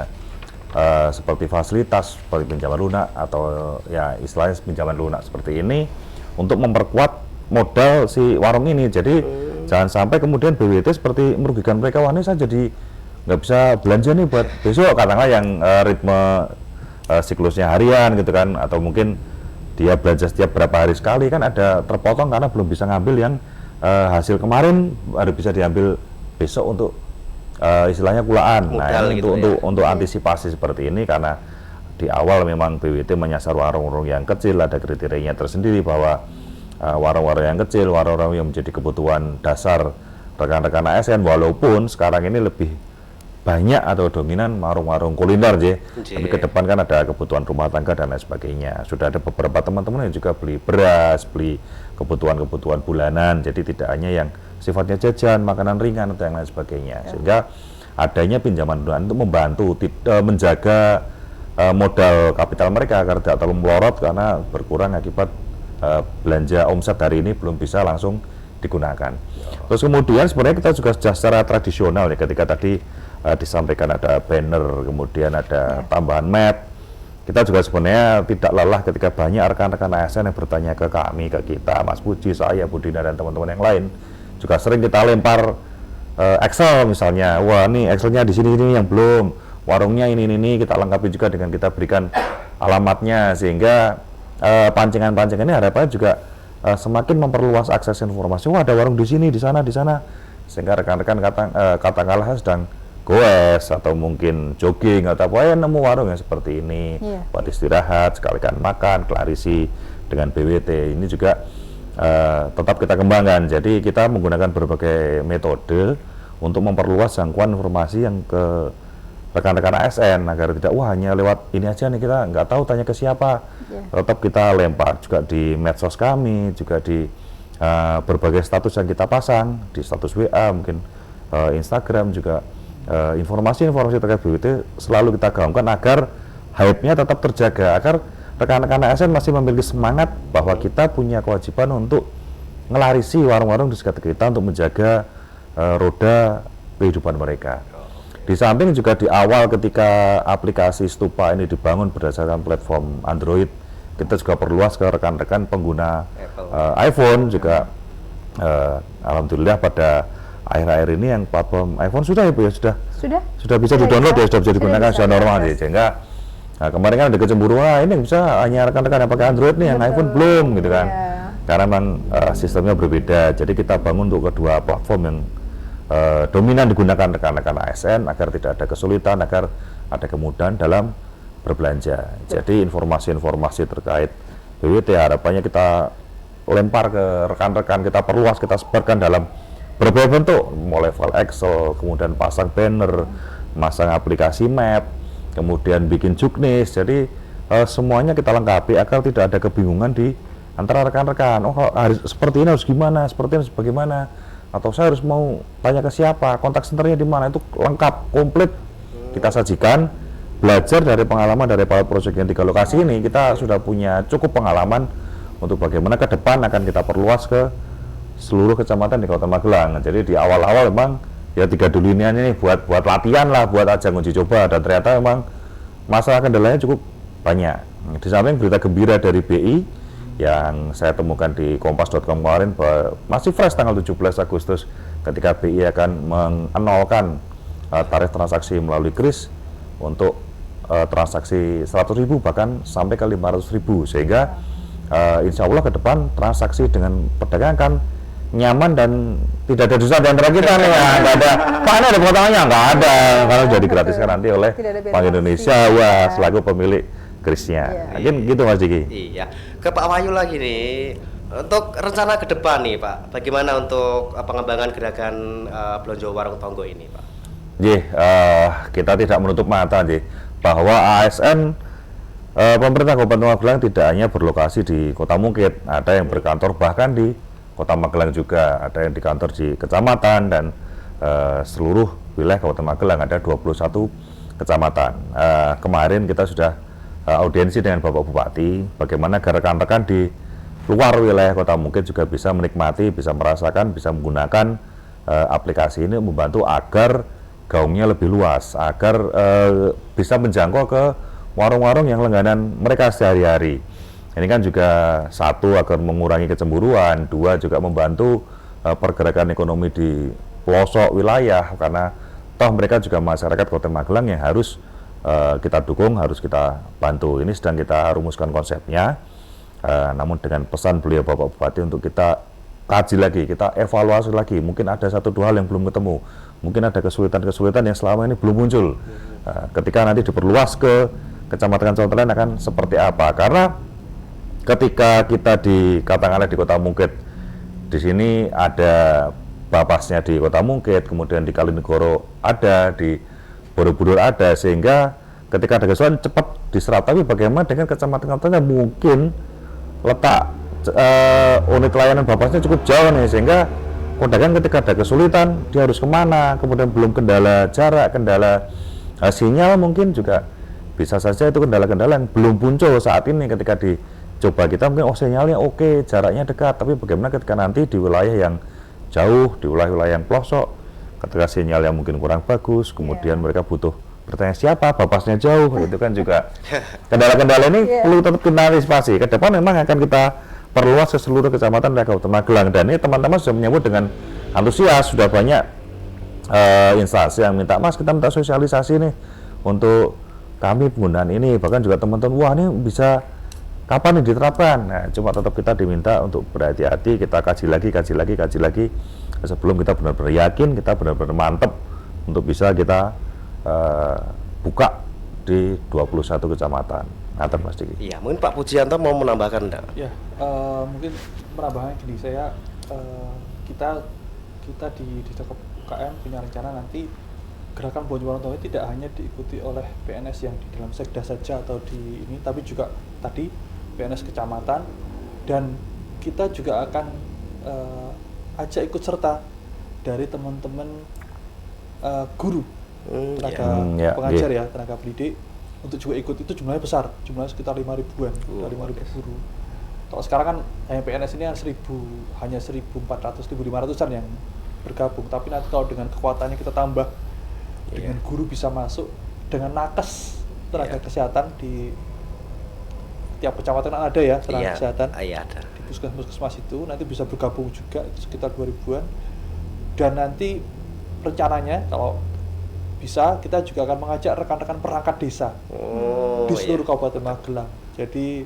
S5: seperti fasilitas seperti pinjaman lunak atau ya istilahnya pinjaman lunak seperti ini untuk memperkuat modal si warung ini. Jadi jangan sampai kemudian BWT seperti merugikan mereka, wah ini saya jadi nggak bisa belanja nih buat besok, katakanlah yang ritme siklusnya harian gitu kan, atau mungkin dia belanja setiap berapa hari sekali kan ada terpotong karena belum bisa ngambil yang hasil kemarin baru bisa diambil besok untuk istilahnya kulaan. Nah ini gitu untuk antisipasi seperti ini, karena di awal memang BWT menyasar warung-warung yang kecil, ada kriterianya tersendiri bahwa warung-warung yang kecil, warung-warung yang menjadi kebutuhan dasar rekan-rekan ASN, walaupun sekarang ini lebih banyak atau dominan warung-warung kuliner je.
S4: Oke.
S5: Tapi ke depan kan ada kebutuhan rumah tangga dan lain sebagainya. Sudah ada beberapa teman-teman yang juga beli beras, beli kebutuhan-kebutuhan bulanan. Jadi tidak hanya yang sifatnya jajan, makanan ringan atau yang lain sebagainya. Sehingga adanya pinjaman untuk membantu menjaga modal kapital mereka agar tidak terlalu melorot karena berkurang akibat belanja omset hari ini belum bisa langsung digunakan. Terus kemudian sebenarnya kita juga secara tradisional ya, ketika tadi disampaikan ada banner, kemudian ada tambahan map. Kita juga sebenarnya tidak lelah ketika banyak rekan-rekan ASN yang bertanya ke kami, ke kita, Mas Puji, saya, Budina, dan teman-teman yang lain. Juga sering kita lempar Excel misalnya, wah ini Excelnya di sini yang belum, warungnya ini kita lengkapi juga dengan kita berikan alamatnya, sehingga pancingan-pancingan ini harapannya juga semakin memperluas akses informasi. Wah ada warung di sini, di sana, sehingga rekan-rekan katakanlah sedang goes atau mungkin jogging atau apa, nemu warung yang seperti ini, buat istirahat, sekalian makan, klarisi dengan BWT. Ini juga tetap kita kembangkan. Jadi kita menggunakan berbagai metode untuk memperluas jangkauan informasi yang ke rekan-rekan ASN agar tidak hanya lewat ini aja nih, kita nggak tahu tanya ke siapa. Tetap kita lempar juga di medsos kami, juga di berbagai status yang kita pasang di status WA, mungkin Instagram juga. Informasi-informasi terkait BWT selalu kita gaungkan agar hype-nya tetap terjaga, agar rekan-rekan ASN masih memiliki semangat bahwa kita punya kewajiban untuk ngelarisi warung-warung di sekitar kita untuk menjaga roda kehidupan mereka. Di samping juga di awal ketika aplikasi Stupa ini dibangun berdasarkan platform Android, kita juga perluas ke rekan-rekan pengguna iPhone juga. Alhamdulillah pada akhir-akhir ini yang platform iPhone sudah ya Bu ya, sudah bisa di-download ya, sudah bisa digunakan, sudah normal sih. Sehingga kemarin kan ada kecemburuan, ini bisa hanya rekan-rekan yang pakai Android nih, yang iPhone belum gitu kan. Karena memang sistemnya berbeda. Jadi kita bangun untuk kedua platform yang dominan digunakan rekan-rekan ASN agar tidak ada kesulitan, agar ada kemudahan dalam berbelanja. Jadi informasi-informasi terkait BWT harapannya kita lempar ke rekan-rekan, kita perluas, kita sebarkan dalam berbagai bentuk, mulai file Excel, kemudian pasang banner, masang aplikasi map, kemudian bikin juknis. Jadi semuanya kita lengkapi agar tidak ada kebingungan di antara rekan-rekan. Oh harus seperti ini, harus gimana, seperti ini, harus bagaimana, atau saya harus mau tanya ke siapa, kontak centernya di mana, itu lengkap, komplit kita sajikan. Belajar dari pengalaman dari pilot project yang 3 lokasi ini, kita sudah punya cukup pengalaman untuk bagaimana ke depan akan kita perluas ke seluruh kecamatan di Kota Magelang. Jadi di awal-awal memang ya 3 dulu ini buat latihan lah, buat ajang uji coba, dan ternyata memang masalah kendalanya cukup banyak. Di samping berita gembira dari BI yang saya temukan di kompas.com kemarin bahwa masih fresh tanggal 17 Agustus ketika BI akan mengenolkan tarif transaksi melalui kris untuk transaksi 100.000 bahkan sampai ke 500.000, sehingga insya Allah ke depan transaksi dengan pedagang kan nyaman dan tidak ada dosa di antara kita nih ya. Nggak ada, Pak ini ada potongannya, nggak ada, karena sudah digratiskan nanti oleh Bank Indonesia selaku pemilik krisnya. Mungkin gitu Mas Diki.
S4: Iya, ke Pak Wahyu lagi nih, untuk rencana ke depan nih Pak, bagaimana untuk pengembangan gerakan belanja warung tonggo ini Pak?
S5: Kita tidak menutup mata bahwa ASN pemerintah Kabupaten Magelang tidak hanya berlokasi di Kota Mungkit, ada yang berkantor bahkan di Kota Magelang juga, ada yang di kantor di kecamatan, dan seluruh wilayah Kabupaten Magelang ada 21 kecamatan. Kemarin kita sudah audiensi dengan Bapak Bupati, bagaimana rekan-rekan di luar wilayah Kota Mungkit juga bisa menikmati, bisa merasakan, bisa menggunakan aplikasi ini, membantu agar gaungnya lebih luas, agar bisa menjangkau ke warung-warung yang langganan mereka sehari-hari. Ini kan juga satu agar mengurangi kecemburuan, dua juga membantu pergerakan ekonomi di pelosok wilayah, karena toh mereka juga masyarakat Kota Magelang yang harus kita dukung, harus kita bantu. Ini sedang kita rumuskan konsepnya, namun dengan pesan beliau Bapak Bupati untuk kita kaji lagi, kita evaluasi lagi, mungkin ada 1-2 hal yang belum ketemu, mungkin ada kesulitan-kesulitan yang selama ini belum muncul. Ketika nanti diperluas ke kecamatan-kecamatan lain akan seperti apa? Karena ketika kita katakanlah di Kota Mungkit, di sini ada Bapasnya di Kota Mungkit, kemudian di Kalinegoro ada, di Borobudur ada, sehingga ketika ada kesulitan cepat diserap. Tapi bagaimana dengan kecamatan-kecamatan yang mungkin letak unit layanan Bapasnya cukup jauh nih, sehingga pedagang ketika ada kesulitan dia harus kemana, kemudian belum kendala jarak, kendala sinyal, mungkin juga bisa saja itu kendala-kendala yang belum muncul saat ini. Ketika dicoba kita mungkin sinyalnya oke, jaraknya dekat, tapi bagaimana ketika nanti di wilayah yang jauh, di wilayah yang pelosok, ketika sinyal yang mungkin kurang bagus, kemudian mereka butuh bertanya siapa, Bapasnya jauh, itu kan juga kendala-kendala ini perlu tetap kita antisipasi. Ke depan memang akan kita perluas ke seluruh kecamatan dan Kabupaten Magelang, dan ini teman-teman sudah menyambut dengan antusias. Sudah banyak instansi yang minta, Mas kita minta sosialisasi nih untuk kami penggunaan ini, bahkan juga teman-teman, wah ini bisa kapan nih diterapkan. Nah, cuma tetap kita diminta untuk berhati-hati, kita kaji lagi sebelum kita benar-benar yakin, kita benar-benar mantep untuk bisa kita buka di 21 kecamatan. Ngaten Mas Diki.
S4: Iya, mungkin Pak Pujianto mau menambahkan enggak?
S6: Ya, mungkin menambahkan gini, saya kita di Desa UKM punya rencana nanti gerakan Bonjo Warung Tonggok tidak hanya diikuti oleh PNS yang di dalam sekda saja atau di ini, tapi juga tadi PNS kecamatan, dan kita juga akan ajak ikut serta dari teman-teman guru, tenaga pengajar ya, tenaga pendidik, untuk juga ikut. Itu jumlahnya besar, jumlahnya sekitar 5.000-an, 5.000 guru. Kalau sekarang kan hanya PNS ini hanya 1.400-1.500-an yang bergabung, tapi nanti kalau dengan kekuatannya kita tambah, dengan guru bisa masuk, dengan nakes tenaga kesehatan di tiap kecamatan ada ya tenaga kesehatan,
S4: ada.
S6: Di puskesmas itu nanti bisa bergabung juga, itu sekitar 2.000-an. Dan nanti rencananya kalau bisa kita juga akan mengajak rekan-rekan perangkat desa di seluruh Kabupaten Magelang. Jadi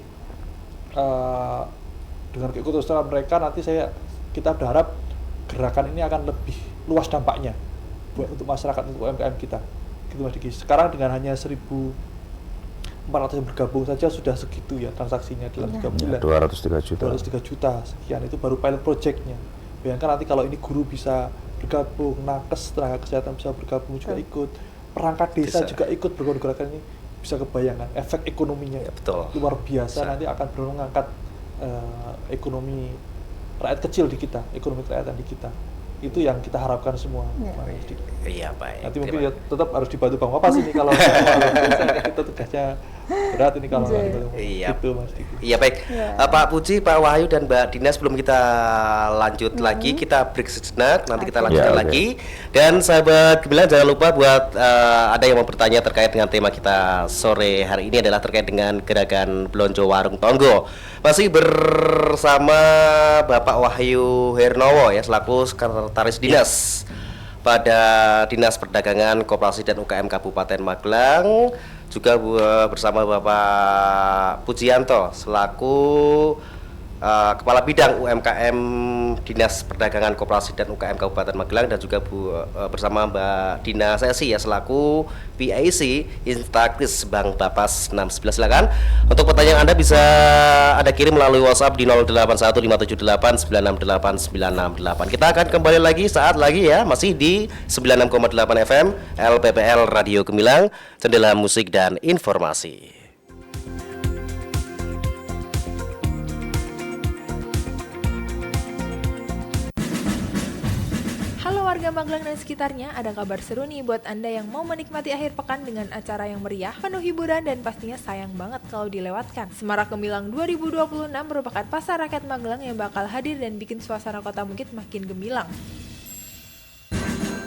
S6: dengan keikutsertaan mereka nanti kita berharap gerakan ini akan lebih luas dampaknya buat untuk masyarakat, untuk UMKM kita. Gitu Mas Diki. Sekarang dengan hanya 1.400 yang bergabung saja sudah segitu ya transaksinya dalam 3 bulan.
S5: 203 juta.
S6: 203 juta sekian, itu baru pilot project-nya. Bayangkan nanti kalau ini guru bisa bergabung, nakes tenaga kesehatan bisa bergabung juga ikut, perangkat desa juga ikut bergerakan ini, bisa kebayangkan efek ekonominya luar biasa. Nanti akan mengangkat ekonomi rakyat kecil di kita, ekonomi kerakyatan di kita. Itu yang kita harapkan semua.
S4: Iya, baik.
S6: Nanti mungkin ya tetap harus dibantu Bang Wapas ini kalau kita tugasnya berat ini kalau
S4: itu
S6: Mas Diki.
S4: Iya, baik. Pak Puji, Pak Wahyu dan Mbak Dina, sebelum kita lanjut lagi, kita break sejenak, nanti kita lanjutkan lagi. Dan sahabat Gemilang, jangan lupa buat ada yang mau bertanya terkait dengan tema kita sore hari ini adalah terkait dengan gerakan Belonjo Warung Tonggo. Masih bersama Bapak Wahyu Hernowo ya, selaku Sekretaris Dinas pada Dinas Perdagangan, Koperasi dan UKM Kabupaten Magelang, juga bersama Bapak Pujianto selaku Kepala Bidang UMKM Dinas Perdagangan, Koperasi dan UKM Kabupaten Magelang, dan juga bersama Mbak Dina Sesi ya selaku PIC Instakris Bank Bapas 611. Silakan untuk pertanyaan Anda bisa Anda kirim melalui WhatsApp di 081578968968. Kita akan kembali lagi saat lagi ya, masih di 96,8 FM LPPL Radio Gemilang, Jendela Musik dan Informasi.
S1: Warga Magelang dan sekitarnya, ada kabar seru nih buat Anda yang mau menikmati akhir pekan dengan acara yang meriah, penuh hiburan, dan pastinya sayang banget kalau dilewatkan. Semarak Gemilang 2026 merupakan pasar rakyat Magelang yang bakal hadir dan bikin suasana kota Mungkit makin gemilang.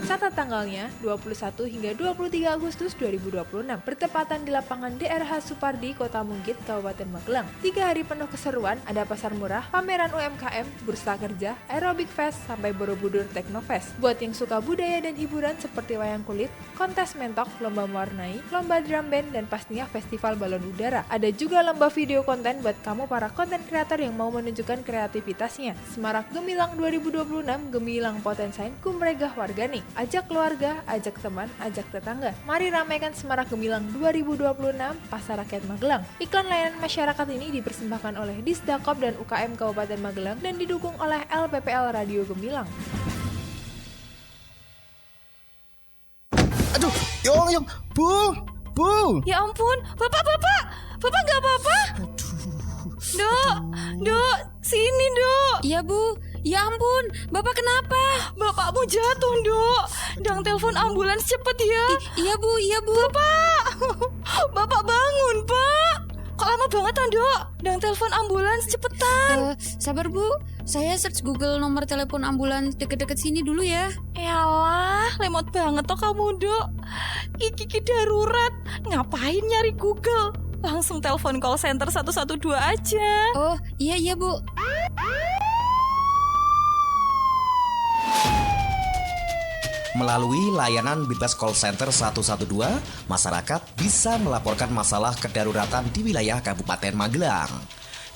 S1: Catat tanggalnya 21 hingga 23 Agustus 2026, bertepatan di lapangan DRH Supardi, Kota Mungkit, Kabupaten Magelang. 3 hari penuh keseruan, ada pasar murah, pameran UMKM, bursa kerja, aerobik fest, sampai Borobudur Teknofest. Buat yang suka budaya dan hiburan seperti wayang kulit, kontes mentok, lomba mewarnai, lomba drum band, dan pastinya festival balon udara. Ada juga lomba video konten buat kamu para konten kreator yang mau menunjukkan kreativitasnya. Semarak Gemilang 2026, Gemilang Potensain Kumregah Wargani. Ajak keluarga, ajak teman, ajak tetangga. Mari ramaikan Semarak Gemilang 2026 Pasar Rakyat Magelang. Iklan layanan masyarakat ini dipersembahkan oleh Disdakop dan UKM Kabupaten Magelang dan didukung oleh LPPL Radio Gemilang.
S7: Aduh, Ayo, Bu.
S8: Ya ampun, Bapak nggak apa-apa? Dok, sini Dok.
S9: Iya Bu, ya ampun, Bapak kenapa?
S8: Bapakmu jatuh Dok. Dang telepon ambulans cepet ya.
S9: Iya Bu.
S8: Bapak bangun Pak. Kok lama banget Dok? Dang telepon ambulans cepetan.
S9: Sabar Bu, saya search Google nomor telepon ambulans deket-deket sini dulu ya.
S8: Yalah, lemot banget toh kamu Dok. Iki darurat. Ngapain nyari Google? Langsung telepon call center 112 aja.
S9: Oh, iya Bu.
S10: Melalui layanan bebas call center 112, masyarakat bisa melaporkan masalah kedaruratan di wilayah Kabupaten Magelang.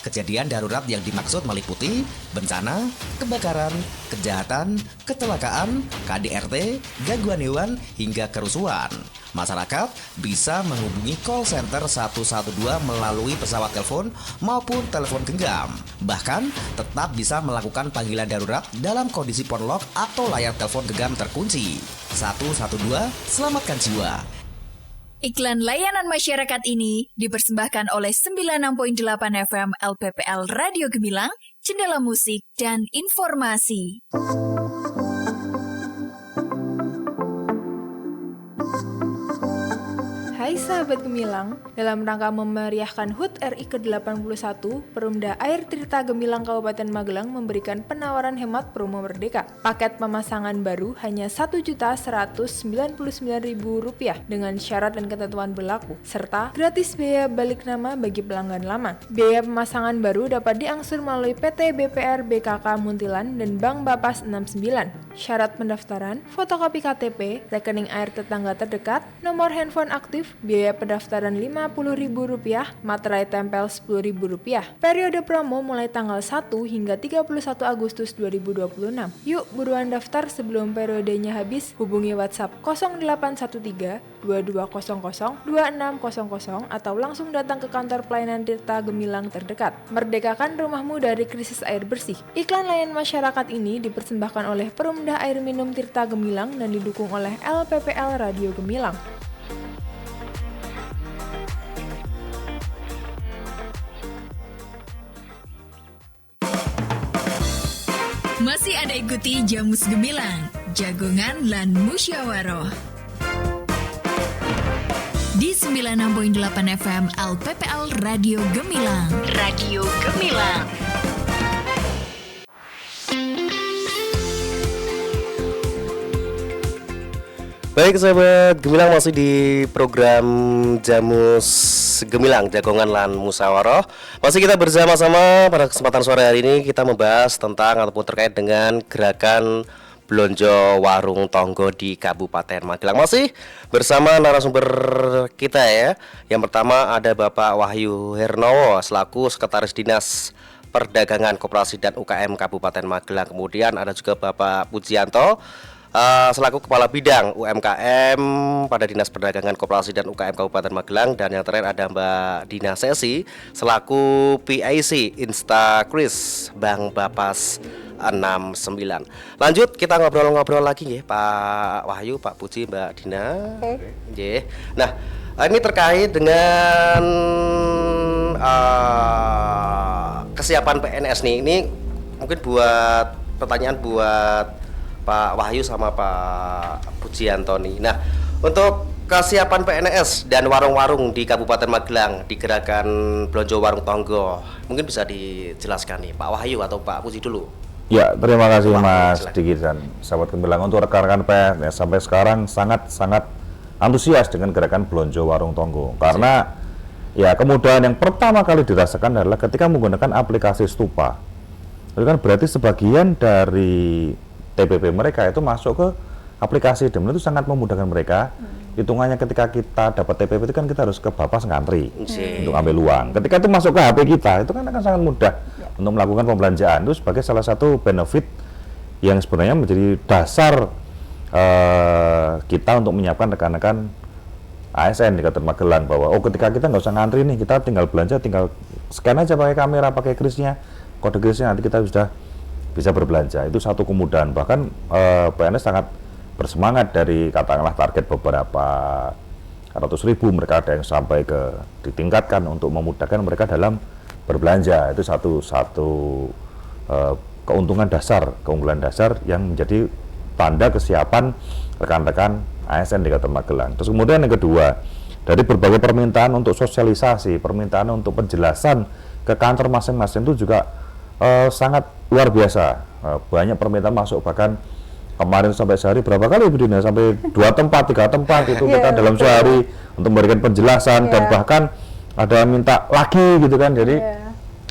S10: Kejadian darurat yang dimaksud meliputi bencana, kebakaran, kejahatan, kecelakaan, KDRT, gangguan hewan, hingga kerusuhan. Masyarakat bisa menghubungi call center 112 melalui pesawat telepon maupun telepon genggam. Bahkan tetap bisa melakukan panggilan darurat dalam kondisi phone lock atau layar telepon genggam terkunci. 112, selamatkan jiwa.
S11: Iklan layanan masyarakat ini dipersembahkan oleh 96.8 FM LPPL Radio Gemilang, Jendela Musik dan Informasi.
S1: Hai sahabat Gemilang, dalam rangka memeriahkan HUT RI ke-81, Perumda Air Tirta Gemilang Kabupaten Magelang memberikan penawaran hemat promo Merdeka. Paket pemasangan baru hanya Rp1.199.000 dengan syarat dan ketentuan berlaku, serta gratis biaya balik nama bagi pelanggan lama. Biaya pemasangan baru dapat diangsur melalui PT BPR BKK Muntilan dan Bank Bapas 69. Syarat pendaftaran, fotokopi KTP, rekening air tetangga terdekat, nomor handphone aktif, biaya pendaftaran Rp50.000, materai tempel Rp10.000. Periode promo mulai tanggal 1 hingga 31 Agustus 2026. Yuk buruan daftar sebelum periodenya habis. Hubungi WhatsApp 0813 2200 2600 atau langsung datang ke kantor pelayanan Tirta Gemilang terdekat. Merdekakan rumahmu dari krisis air bersih. Iklan layanan masyarakat ini dipersembahkan oleh Perumda Air Minum Tirta Gemilang dan didukung oleh LPPL Radio Gemilang.
S11: Masih ada ikuti Jamus Gemilang, Jagongan lan Musyawaroh. Di 96.8 FM LPPL Radio Gemilang. Radio Gemilang.
S4: Baik sahabat Gemilang, masih di program Jamus Gemilang, Jagongan lan Musyawaroh. Masih kita bersama-sama pada kesempatan sore hari ini kita membahas tentang ataupun terkait dengan gerakan Blonjo Warung Tonggo di Kabupaten Magelang. Masih bersama narasumber kita ya. Yang pertama ada Bapak Wahyu Hernowo selaku Sekretaris Dinas Perdagangan Koperasi dan UKM Kabupaten Magelang. Kemudian ada juga Bapak Pujianto selaku Kepala Bidang UMKM pada Dinas Perdagangan Koperasi dan UKM Kabupaten Magelang. Dan yang terakhir ada Mbak Dina Sesi selaku PIC Instakris Bank Bapas 69. Lanjut kita ngobrol-ngobrol lagi ya Pak Wahyu, Pak Puji, Mbak Dina. Oke. Nah, ini terkait dengan kesiapan PNS nih. Ini mungkin buat pertanyaan buat Pak Wahyu sama Pak Pujianto nih. Nah, untuk kesiapan PNS dan warung-warung di Kabupaten Magelang di gerakan Blonjo Warung Tonggo, mungkin bisa dijelaskan nih Pak Wahyu atau Pak Puji dulu.
S5: Ya, terima kasih Mas Diki dan sahabat Gemilang. Untuk rekan-rekan PNS sampai sekarang sangat antusias dengan gerakan Blonjo Warung Tonggo. Karena ya kemudahan yang pertama kali dirasakan adalah ketika menggunakan aplikasi Stupa. Itu kan berarti sebagian dari TPP mereka itu masuk ke aplikasi, dan itu sangat memudahkan mereka. Hitungannya ketika kita dapat TPP itu kan kita harus ke Bapas ngantri untuk ambil uang. Ketika itu masuk ke HP kita, itu kan akan sangat mudah untuk melakukan pembelanjaan. Itu sebagai salah satu benefit yang sebenarnya menjadi dasar kita untuk menyiapkan rekan-rekan ASN di Kabupaten Magelang, bahwa ketika kita nggak usah ngantri nih, kita tinggal belanja, tinggal scan aja pakai kamera, pakai krisnya, kode krisnya, nanti kita sudah bisa berbelanja. Itu satu kemudahan. Bahkan PNS sangat bersemangat dari katakanlah target beberapa 100.000, mereka ada yang sampai ke ditingkatkan untuk memudahkan mereka dalam berbelanja. Itu satu keuntungan dasar, keunggulan dasar yang menjadi tanda kesiapan rekan-rekan ASN di Kabupaten Magelang. Terus kemudian yang kedua, dari berbagai permintaan untuk sosialisasi, permintaan untuk penjelasan ke kantor masing-masing itu juga sangat luar biasa. Banyak permintaan masuk, bahkan kemarin sampai sehari berapa kali Bu Dina, sampai 2 tempat, 3 tempat itu kita dalam sehari untuk memberikan penjelasan dan bahkan ada minta lagi gitu kan. Jadi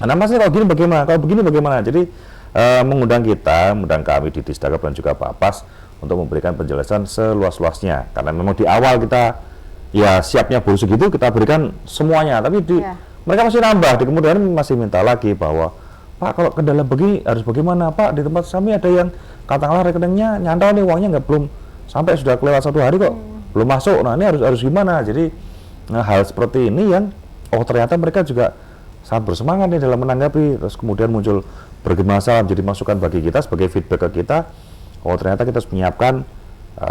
S5: nah Mas kalau gini bagaimana, kalau begini bagaimana. Jadi mengundang kami di Disdagap dan juga Pak Pas untuk memberikan penjelasan seluas-luasnya, karena memang di awal kita ya siapnya baru segitu, kita berikan semuanya, tapi mereka masih nambah, di kemudian masih minta lagi bahwa Pak kalau kendala begini harus bagaimana Pak, di tempat kami ada yang katakanlah rekeningnya nyantol nih, uangnya nggak belum sampai, sudah kelewat 1 hari kok belum masuk, nah ini harus gimana. Jadi hal seperti ini yang ternyata mereka juga sangat bersemangat nih dalam menanggapi. Terus kemudian muncul berbagai masalah menjadi masukan bagi kita sebagai feedback ke kita. Ternyata kita harus menyiapkan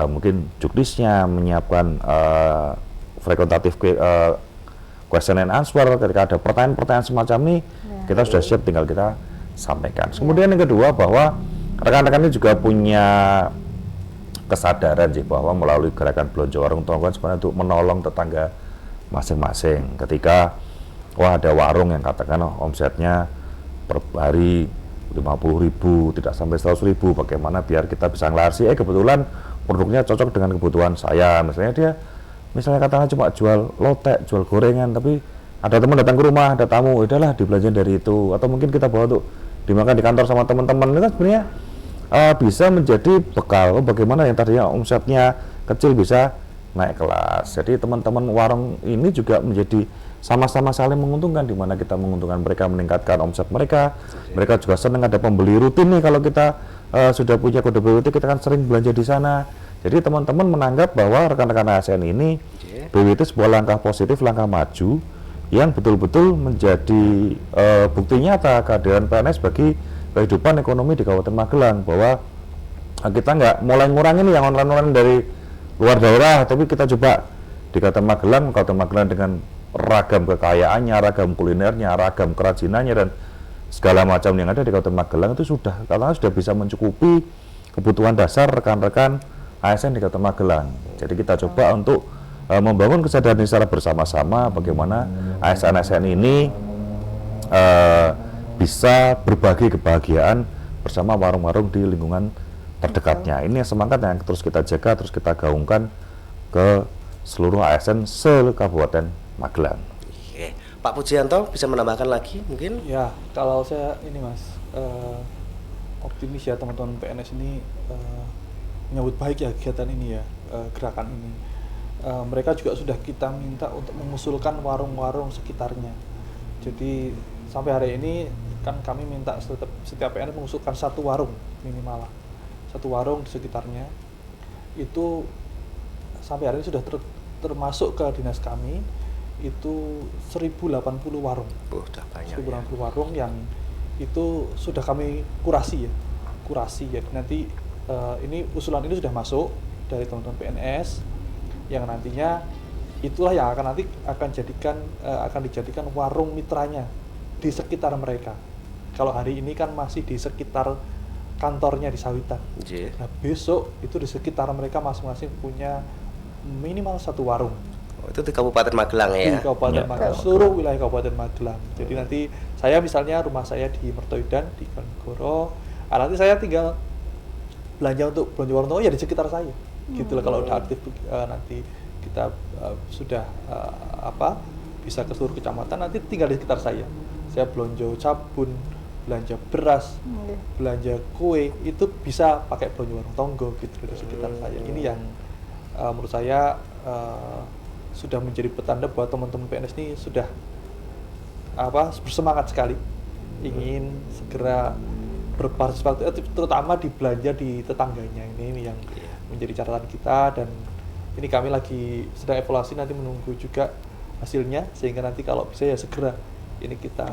S5: mungkin juknisnya, menyiapkan frekuentatif question and answer ketika ada pertanyaan-pertanyaan semacam ini, kita sudah siap, tinggal kita sampaikan. Kemudian yang kedua, bahwa rekan-rekan ini juga punya kesadaran sih bahwa melalui gerakan belanja warung tongkrongan sebenarnya untuk menolong tetangga masing-masing. Ketika ada warung yang katakan omsetnya per hari 50.000, tidak sampai 100.000, bagaimana biar kita bisa ngelasi, kebetulan produknya cocok dengan kebutuhan saya. Misalnya dia katakan cuma jual lotek, jual gorengan, tapi ada teman datang ke rumah, ada tamu, udahlah dibelanja dari itu, atau mungkin kita bawa untuk dimakan di kantor sama teman-teman. Itu kan sebenarnya bisa menjadi bekal bagaimana yang tadinya omsetnya kecil bisa naik kelas. Jadi teman-teman warung ini juga menjadi sama-sama saling menguntungkan, di mana kita menguntungkan mereka, meningkatkan omset mereka. Mereka juga senang ada pembeli rutin nih, kalau kita sudah punya kode BWT, kita kan sering belanja di sana. Jadi teman-teman menganggap bahwa rekan-rekan ASN ini BWT sebuah langkah positif, langkah maju yang betul-betul menjadi bukti nyata kehadiran PNS bagi kehidupan ekonomi di Kabupaten Magelang, bahwa kita nggak mulai ngurangin yang online-online dari luar daerah, tapi kita coba di Kabupaten Magelang dengan ragam kekayaannya, ragam kulinernya, ragam kerajinannya, dan segala macam yang ada di Kabupaten Magelang itu sudah bisa mencukupi kebutuhan dasar rekan-rekan ASN di Kabupaten Magelang. Jadi kita coba untuk membangun kesadaran secara bersama-sama bagaimana ASN-ASN ini bisa berbagi kebahagiaan bersama warung-warung di lingkungan terdekatnya. Ini semangat yang terus kita jaga, terus kita gaungkan ke seluruh ASN se-Kabupaten Magelang.
S4: Oke. Pak Pujianto bisa menambahkan lagi mungkin?
S6: Ya, kalau saya ini Mas, optimis ya teman-teman PNS ini menyambut baik ya kegiatan ini ya, gerakan ini. Mereka juga sudah kita minta untuk mengusulkan warung-warung sekitarnya. Jadi sampai hari ini kan kami minta setiap PNS mengusulkan 1 warung minimal lah, 1 warung di sekitarnya. Itu sampai hari ini sudah termasuk ke dinas kami itu 1080 warung.
S4: Udah banyak.
S6: 1080 warung yang itu sudah kami kurasi ya. Nanti ini usulan ini sudah masuk dari teman-teman PNS yang nantinya itulah yang akan dijadikan warung mitranya di sekitar mereka. Kalau hari ini kan masih di sekitar kantornya di Sawitan. Nah, besok itu di sekitar mereka masing-masing punya minimal 1 warung.
S4: Itu di Kabupaten Magelang ya?
S6: Di Kabupaten Magelang, seluruh wilayah Kabupaten Magelang. Jadi nanti saya misalnya rumah saya di Mertoidan, di Kanigoro, nanti saya tinggal belanja untuk belanja warung tonggo ya di sekitar saya. Gitu lah, kalau udah aktif nanti kita sudah bisa ke seluruh kecamatan, nanti tinggal di sekitar saya. Saya belanja sabun, belanja beras, belanja kue, itu bisa pakai belanja warung tonggo gitu di sekitar saya. Ini yang menurut saya sudah menjadi petanda bahwa teman-teman PNS ini sudah bersemangat sekali ingin segera berpartisipasi, terutama di belanja di tetangganya. Ini yang menjadi catatan kita, dan ini kami lagi sedang evaluasi, nanti menunggu juga hasilnya, sehingga nanti kalau bisa ya segera ini kita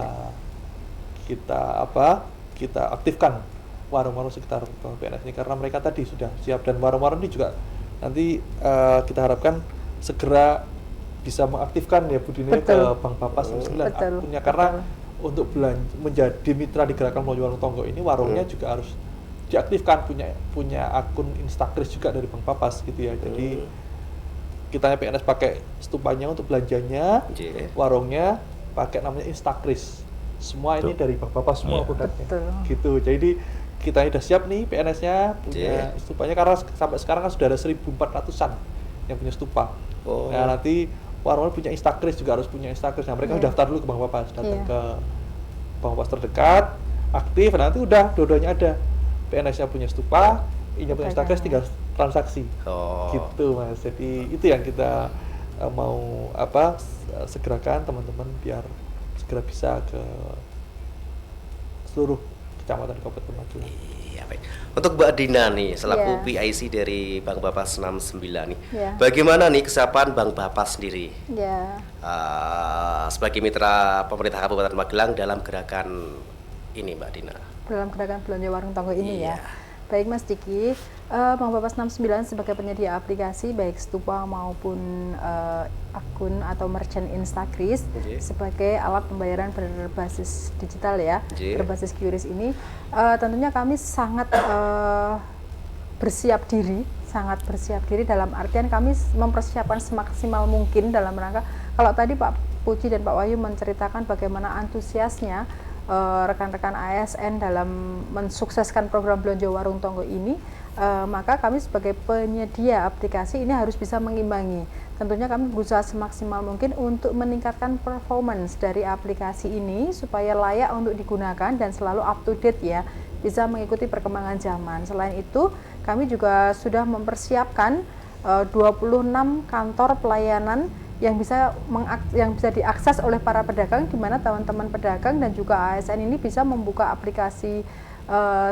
S6: aktifkan warung-warung sekitar PNS ini, karena mereka tadi sudah siap, dan warung-warung ini juga nanti kita harapkan segera bisa mengaktifkan ya Bu Dini ke Bank Bapas 69 akunnya, karena untuk menjadi mitra di Gerakan Belanja Warung Tonggo ini warungnya juga harus diaktifkan, punya akun Instakris juga dari Bank Papas gitu ya. Jadi kita PNS pakai stupanya untuk belanjanya, warungnya pakai namanya Instakris. Semua ini dari Bank Papas semua produknya. Gitu. Jadi kita udah siap nih PNS-nya punya stupanya, karena sampai sekarang kan sudah ada 1.400-an yang punya stupa. Nah, nanti warungnya punya Instakris juga harus punya Instakris. Nah, mereka daftar dulu ke Bank Papas, datang ke Bank Papas terdekat, aktif, nanti udah dua-duanya ada. PNS-nya punya stupa, ini punya Instakris, tinggal transaksi. Gitu Mas. Jadi itu yang kita mau segerakan teman-teman biar segera bisa ke seluruh kecamatan Kabupaten Magelang.
S4: Iya, baik. Untuk Mbak Dina nih selaku PIC dari Bank Bapas 69 nih. Bagaimana nih kesiapan Bank Bapas sendiri? Sebagai mitra pemerintah Kabupaten Magelang dalam gerakan ini Mbak Dina. Dalam
S2: gerakan belanja warung tonggo ini ya. Baik Mas Diki, Bank Bapas 69 sebagai penyedia aplikasi baik stupa maupun akun atau merchant Instakris sebagai alat pembayaran berbasis digital ya, berbasis QRIS ini tentunya kami sangat bersiap diri dalam artian kami mempersiapkan semaksimal mungkin dalam rangka, kalau tadi Pak Puji dan Pak Wahyu menceritakan bagaimana antusiasnya rekan-rekan ASN dalam mensukseskan program belanja warung tonggo ini, maka kami sebagai penyedia aplikasi ini harus bisa mengimbangi. Tentunya kami berusaha semaksimal mungkin untuk meningkatkan performance dari aplikasi ini supaya layak untuk digunakan dan selalu up to date ya, bisa mengikuti perkembangan zaman. Selain itu, kami juga sudah mempersiapkan 26 kantor pelayanan yang bisa diakses oleh para pedagang, di mana teman-teman pedagang dan juga ASN ini bisa membuka aplikasi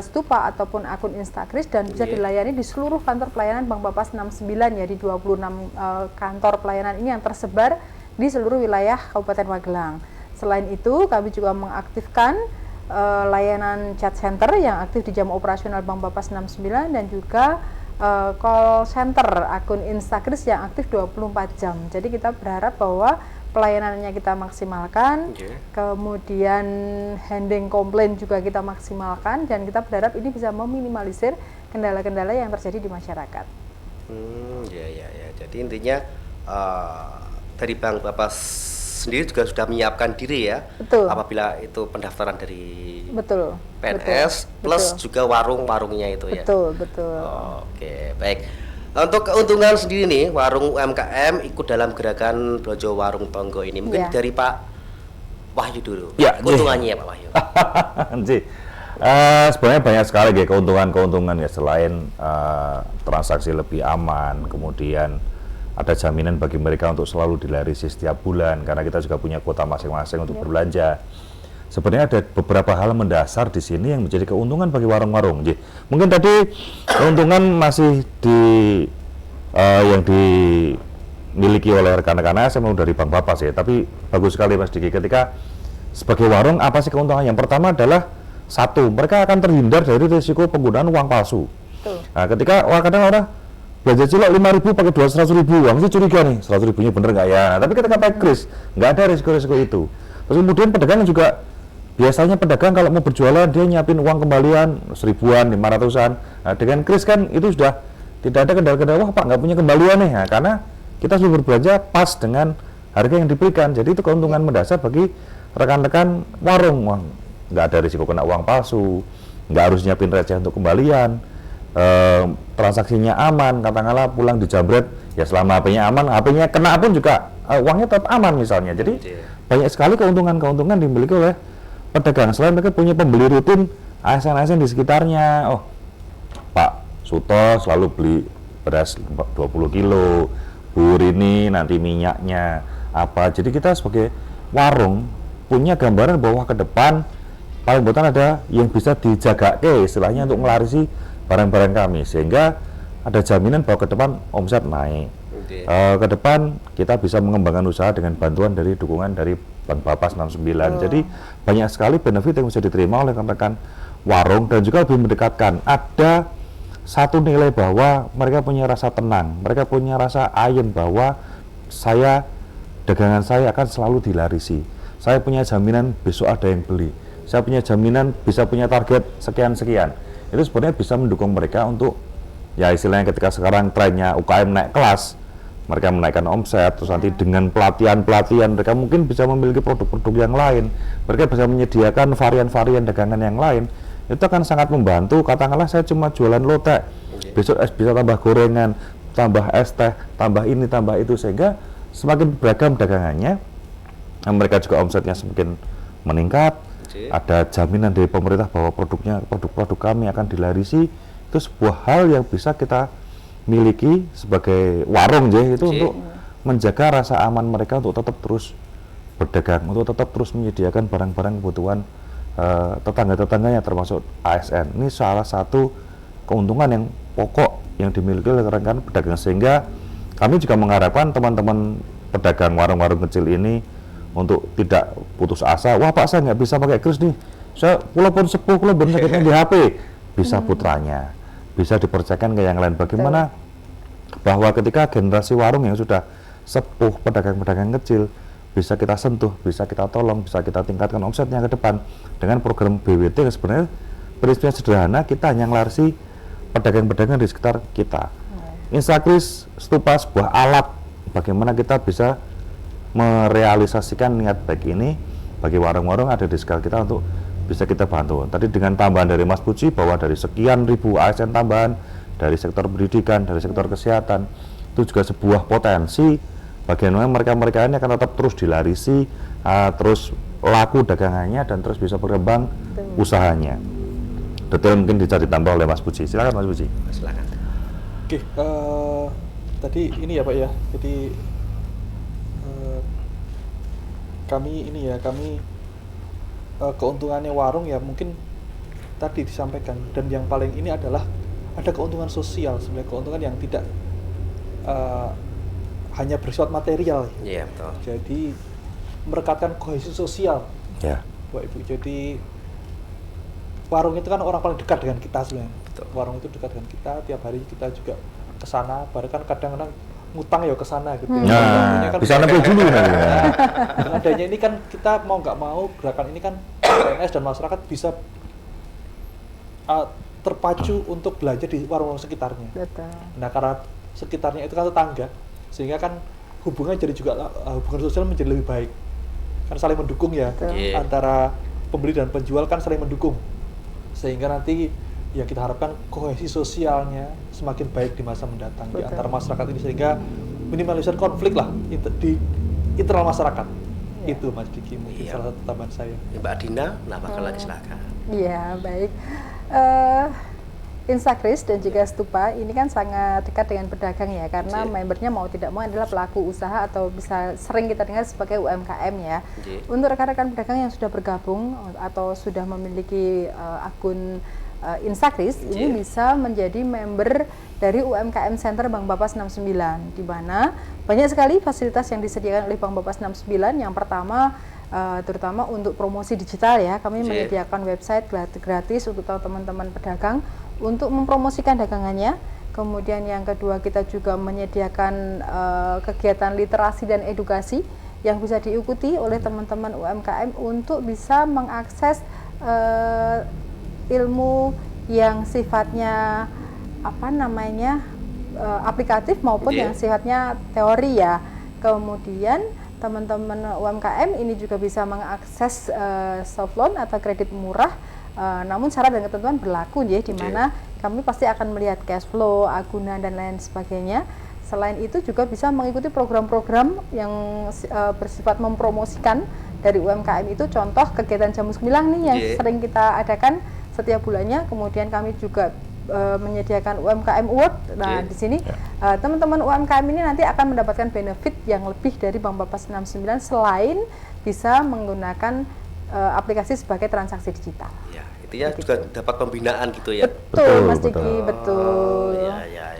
S2: stupa ataupun akun Instakris dan bisa dilayani di seluruh kantor pelayanan Bank Bapas 69 ya, di 26 kantor pelayanan ini yang tersebar di seluruh wilayah Kabupaten Magelang. Selain itu, kami juga mengaktifkan layanan chat center yang aktif di jam operasional Bank Bapas 69 dan juga call center akun Instakris yang aktif 24 jam. Jadi kita berharap bahwa pelayanannya kita maksimalkan, kemudian handling komplain juga kita maksimalkan, dan kita berharap ini bisa meminimalisir kendala-kendala yang terjadi di masyarakat.
S4: Jadi intinya dari Bank Bapas sendiri juga sudah menyiapkan diri ya, apabila itu pendaftaran dari PNS plus juga warung-warungnya itu ya.
S2: Betul.
S4: Oke, baik. Untuk keuntungan sendiri nih, warung UMKM ikut dalam gerakan belanja warung tonggo ini, mungkin dari Pak Wahyu dulu. Keuntungannya ya Pak Wahyu.
S5: Sebenarnya banyak sekali ya keuntungan ya, selain transaksi lebih aman, kemudian ada jaminan bagi mereka untuk selalu dilarisi setiap bulan karena kita juga punya kuota masing-masing untuk berbelanja. Sebenarnya ada beberapa hal mendasar di sini yang menjadi keuntungan bagi warung-warung. Mungkin tadi keuntungan masih yang dimiliki oleh rekan-rekan ASN dari Bank Bapas ya. Tapi bagus sekali Mas Diki, ketika sebagai warung apa sih keuntungan? Yang pertama adalah satu, mereka akan terhindar dari risiko penggunaan uang palsu. Nah, ketika kadang orang belanja cilok 5.000 pakai 200.000, mesti curiga nih, 100.000-nya bener nggak ya? Tapi ketika pakai kris, nggak ada risiko-risiko itu. Terus kemudian pedagang juga, biasanya pedagang kalau mau berjualan dia nyiapin uang kembalian 1.000-an, 500-an. Nah, dengan kris kan itu sudah tidak ada kendala-kendala, wah Pak nggak punya kembalian nih, nah, karena kita sudah berbelanja pas dengan harga yang diberikan. Jadi itu keuntungan mendasar bagi rekan-rekan warung. Wah, nggak ada risiko kena uang palsu, nggak harus nyiapin receh untuk kembalian. Transaksinya aman, katakanlah pulang dijambret ya, selama HP-nya aman, HP-nya kena pun juga uangnya tetap aman misalnya. Jadi banyak sekali keuntungan-keuntungan dimiliki oleh pedagang. Selain mereka punya pembeli rutin ASN-ASN di sekitarnya, oh Pak Suto selalu beli beras 20 kilo, Bu Rini nanti minyaknya apa. Jadi kita sebagai warung punya gambaran bahwa ke depan paling botan ada yang bisa dijaga istilahnya untuk melarisi barang-barang kami, sehingga ada jaminan bahwa ke depan omset naik. Ke depan kita bisa mengembangkan usaha dengan bantuan dari dukungan dari Bank Bapas 69. Jadi banyak sekali benefit yang bisa diterima oleh rekan-rekan warung, dan juga lebih mendekatkan. Ada satu nilai bahwa mereka punya rasa tenang, mereka punya rasa ayem bahwa saya dagangan saya akan selalu dilarisi. Saya punya jaminan besok ada yang beli. Saya punya jaminan bisa punya target sekian-sekian. Itu sebenarnya bisa mendukung mereka untuk, ya istilahnya ketika sekarang trennya UKM naik kelas, mereka menaikkan omset, terus nanti dengan pelatihan-pelatihan mereka mungkin bisa memiliki produk-produk yang lain, mereka bisa menyediakan varian-varian dagangan yang lain. Itu akan sangat membantu. Katakanlah saya cuma jualan lotek, besok bisa tambah gorengan, tambah es teh, tambah ini, tambah itu, sehingga semakin beragam dagangannya, mereka juga omsetnya semakin meningkat. Ada jaminan dari pemerintah bahwa produk-produk kami akan dilarisi. Itu sebuah hal yang bisa kita miliki sebagai warung itu untuk menjaga rasa aman mereka untuk tetap terus berdagang, untuk tetap terus menyediakan barang-barang kebutuhan tetangga-tetangganya termasuk ASN. Ini salah satu keuntungan yang pokok yang dimiliki oleh rekan-rekan pedagang, sehingga kami juga mengharapkan teman-teman pedagang warung-warung kecil ini untuk tidak putus asa. Wah Pak, saya nggak bisa pakai kris nih, saya pun sepuh, pun sakitnya di HP. Bisa putranya, bisa dipercayakan ke yang lain. Bagaimana bahwa ketika generasi warung yang sudah sepuh, pedagang-pedagang kecil, bisa kita sentuh, bisa kita tolong, bisa kita tingkatkan omsetnya ke depan dengan program BWT yang sebenarnya prinsipnya sederhana, kita hanya ngelarisi pedagang-pedagang di sekitar kita. Instakris Stupa sebuah alat bagaimana kita bisa merealisasikan niat baik ini bagi warung-warung ada di sekitar kita untuk bisa kita bantu. Tadi dengan tambahan dari Mas Puji bahwa dari sekian ribu ASN tambahan dari sektor pendidikan, dari sektor kesehatan, itu juga sebuah potensi bagaimana mereka-mereka ini akan tetap terus dilarisi, terus laku dagangannya dan terus bisa berkembang usahanya. Detail mungkin dicari tambah oleh Mas Puji. Silakan Mas Puji.
S4: Silakan.
S6: Oke, tadi ini ya Pak ya. Jadi kami keuntungannya warung ya mungkin tadi disampaikan, dan yang paling ini adalah ada keuntungan sosial, sebenarnya keuntungan yang tidak hanya bersifat material.
S4: Iya, betul.
S6: Jadi merekatkan kohesi sosial.
S5: Ya.
S6: Bapak Ibu. Jadi warung itu kan orang paling dekat dengan kita sebenarnya.
S4: Betul.
S6: Warung itu dekat dengan kita, tiap hari kita juga ke sana, bahkan kadang-kadang ngutang ya ke sana gitu.
S5: Nah,
S6: kan
S5: bisa nempel dulu
S6: dengan adanya ini kan kita mau nggak mau gerakan ini kan PNS dan masyarakat bisa terpacu untuk belanja di warung-warung sekitarnya.
S2: Betul.
S6: Nah, karena sekitarnya itu kan tetangga, sehingga kan hubungan jadi juga hubungan sosial menjadi lebih baik. Kan saling mendukung ya, antara pembeli dan penjual kan saling mendukung. Sehingga nanti yang kita harapkan kohesi sosialnya semakin baik di masa mendatang di antara masyarakat ini, sehingga minimalisir konflik lah di internal masyarakat. Itu Mas Diki mungkin salah satu tambahan saya.
S4: Mbak Dina, nambahkan lagi silakan.
S2: Iya, baik. Instakris dan juga Stupa ini kan sangat dekat dengan pedagang ya, karena membernya mau tidak mau adalah pelaku usaha atau bisa sering kita dengar sebagai UMKM ya. Untuk rekan-rekan pedagang yang sudah bergabung atau sudah memiliki akun Instakris, ini bisa menjadi member dari UMKM Center Bank Bapas 69, di mana banyak sekali fasilitas yang disediakan oleh Bank Bapas 69. Yang pertama, terutama untuk promosi digital ya, kami menyediakan website gratis untuk teman-teman pedagang untuk mempromosikan dagangannya. Kemudian yang kedua, kita juga menyediakan kegiatan literasi dan edukasi yang bisa diikuti oleh teman-teman UMKM untuk bisa mengakses ilmu yang sifatnya aplikatif maupun yang sifatnya teori ya. Kemudian teman-teman UMKM ini juga bisa mengakses soft loan atau kredit murah, namun syarat dan ketentuan berlaku ya, di mana kami pasti akan melihat cash flow, agunan dan lain sebagainya. Selain itu juga bisa mengikuti program-program yang bersifat mempromosikan dari UMKM itu, contoh kegiatan Jamus Gemilang nih yang sering kita adakan setiap bulannya. Kemudian kami juga menyediakan UMKM Award. Nah, di sini teman-teman UMKM ini nanti akan mendapatkan benefit yang lebih dari Bank Bapas 69 selain bisa menggunakan aplikasi sebagai transaksi digital.
S4: Ya, intinya juga dapat pembinaan gitu ya.
S2: Betul, Mas Diki, betul.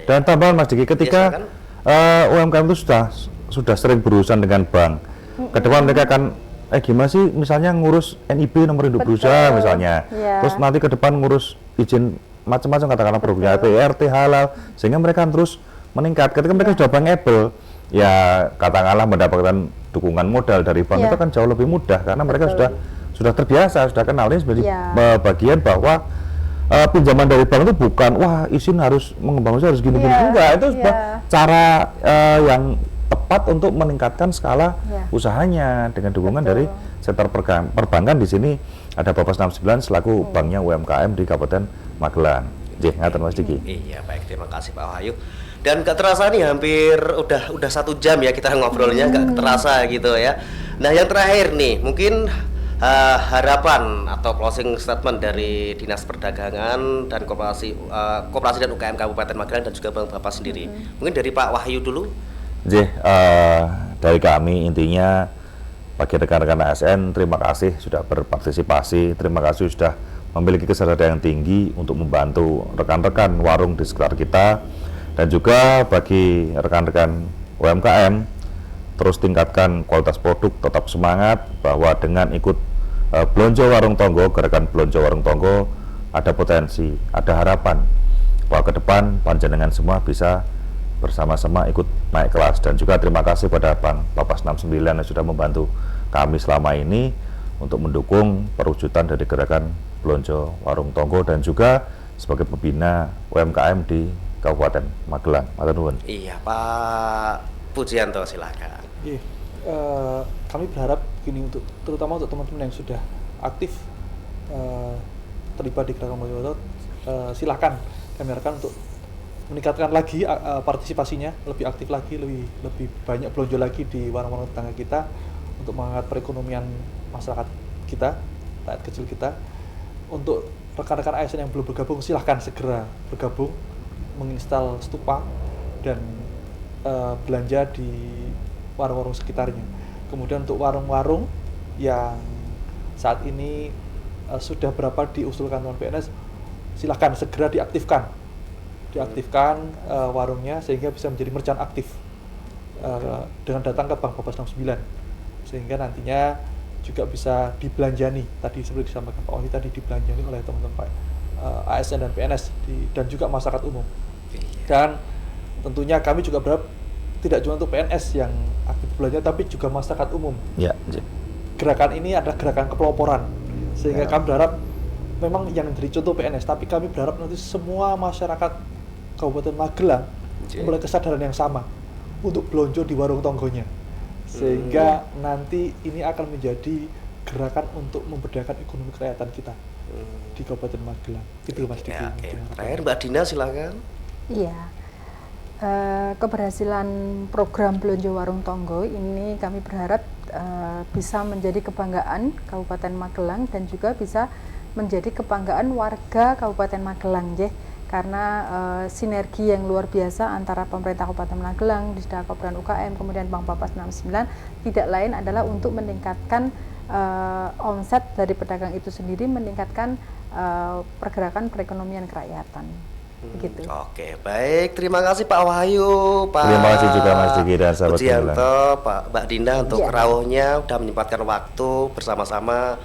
S5: Dan tambahan Mas Diki, ketika UMKM itu sudah sering berurusan dengan bank, ke depan mereka akan gimana sih misalnya ngurus NIB, nomor induk berusaha misalnya, terus nanti ke depan ngurus izin macam-macam, katakanlah produknya PRT halal, sehingga mereka terus meningkat. Ketika mereka sudah bankable, ya katakanlah mendapatkan dukungan modal dari bank itu kan jauh lebih mudah karena mereka sudah terbiasa, sudah kenal. Ini sebagai bagian bahwa pinjaman dari bank itu bukan wah izin harus mengembang usaha harus gini-gini, enggak, itu cara yang tepat untuk meningkatkan skala usahanya dengan dukungan dari sektor perbankan. Di sini ada Bapak 69 selaku banknya UMKM di Kabupaten Magelang. Ngatur Mas Diki.
S4: Iya, baik, terima kasih Pak Wahyu. Dan gak terasa nih hampir udah 1 jam ya kita ngobrolnya, gak terasa gitu ya. Nah, yang terakhir nih mungkin harapan atau closing statement dari Dinas Perdagangan dan Koperasi dan UKM Kabupaten Magelang dan juga Bapak sendiri. Mungkin dari Pak Wahyu dulu.
S5: Dari kami intinya bagi rekan-rekan ASN, terima kasih sudah berpartisipasi, terima kasih sudah memiliki kesadaran yang tinggi untuk membantu rekan-rekan warung di sekitar kita, dan juga bagi rekan-rekan UMKM terus tingkatkan kualitas produk, tetap semangat bahwa dengan ikut Blonjo Warung Tonggo, gerakan Blonjo Warung Tonggo ada potensi, ada harapan bahwa ke depan panjenengan semua bisa bersama-sama ikut naik kelas. Dan juga terima kasih pada Bang Bapak 69 yang sudah membantu kami selama ini untuk mendukung perwujudan dari gerakan Blonjo Warung Tonggo dan juga sebagai pembina UMKM di Kabupaten Magelang. Matur nuwun.
S4: Iya, Pak Pujianto, silakan.
S6: Kami berharap gini, terutama untuk teman-teman yang sudah aktif terlibat di gerakan Blonjo, silakan kami harapkan untuk meningkatkan lagi partisipasinya, lebih aktif lagi, lebih banyak belanja lagi di warung-warung tetangga kita untuk mengangkat perekonomian masyarakat kita, rakyat kecil kita. Untuk rekan-rekan ASN yang belum bergabung, silahkan segera bergabung, menginstal stupa dan belanja di warung-warung sekitarnya. Kemudian untuk warung-warung yang saat ini sudah berapa diusulkan teman PNS, silahkan segera diaktifkan warungnya sehingga bisa menjadi merchant aktif dengan datang ke Bank Bapak 69, sehingga nantinya juga bisa dibelanjani, tadi seperti disampaikan Pak Wahyu tadi, dibelanjani oleh teman-teman ASN dan PNS dan juga masyarakat umum. Dan tentunya kami juga berharap tidak cuma untuk PNS yang aktif belanja, tapi juga masyarakat umum. Gerakan ini adalah gerakan kepeloporan, sehingga kami berharap memang yang jadi contoh PNS, tapi kami berharap nanti semua masyarakat Kabupaten Magelang memiliki kesadaran yang sama untuk belanja di warung tonggonya, sehingga nanti ini akan menjadi gerakan untuk memberdayakan ekonomi kerakyatan kita di Kabupaten Magelang. Itu Mas Diki.
S4: Terakhir Mbak Dina, silakan.
S2: Iya, keberhasilan program Blonjo Warung Tonggo ini kami berharap bisa menjadi kebanggaan Kabupaten Magelang dan juga bisa menjadi kebanggaan warga Kabupaten Magelang, karena sinergi yang luar biasa antara pemerintah Kabupaten Magelang, Disda Koperan UKM, kemudian Bank Bapak 69 tidak lain adalah untuk meningkatkan omset dari pedagang itu sendiri, meningkatkan pergerakan perekonomian kerakyatan. Begitu.
S4: Oke, baik, terima kasih Pak Wahyu, Pak
S5: Terima kasih juga Mas Diki dan sahabat
S4: Pujianto, Mbak Dinda untuk rawuhnya udah menyempatkan waktu bersama-sama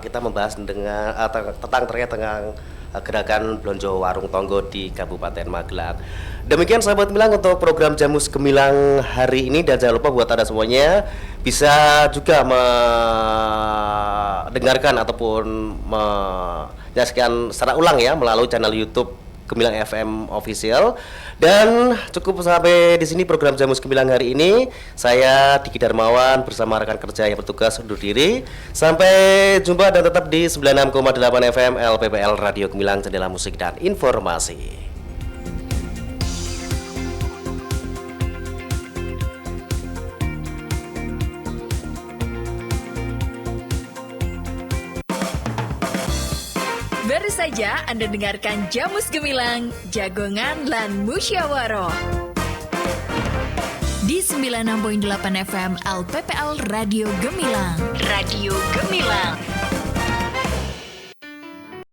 S4: kita membahas tentang terkait dengan gerakan Blonjo Warung Tonggo di Kabupaten Magelang. Demikian sahabat Gemilang untuk program Jamus Gemilang hari ini, dan jangan lupa buat Anda semuanya bisa juga mendengarkan ataupun menyaksikan secara ulang ya melalui channel YouTube Gemilang FM Official. Dan cukup sampai di sini program Jamus Gemilang hari ini. Saya Diki Darmawan bersama rekan kerja yang bertugas undur diri. Sampai jumpa dan tetap di 96,8 FM LPPL Radio Gemilang, Jendela Musik dan Informasi.
S11: Baru saja Anda dengarkan Jamus Gemilang, Jagongan lan Musyawaro di 96.8 FM LPPL Radio Gemilang. Radio Gemilang.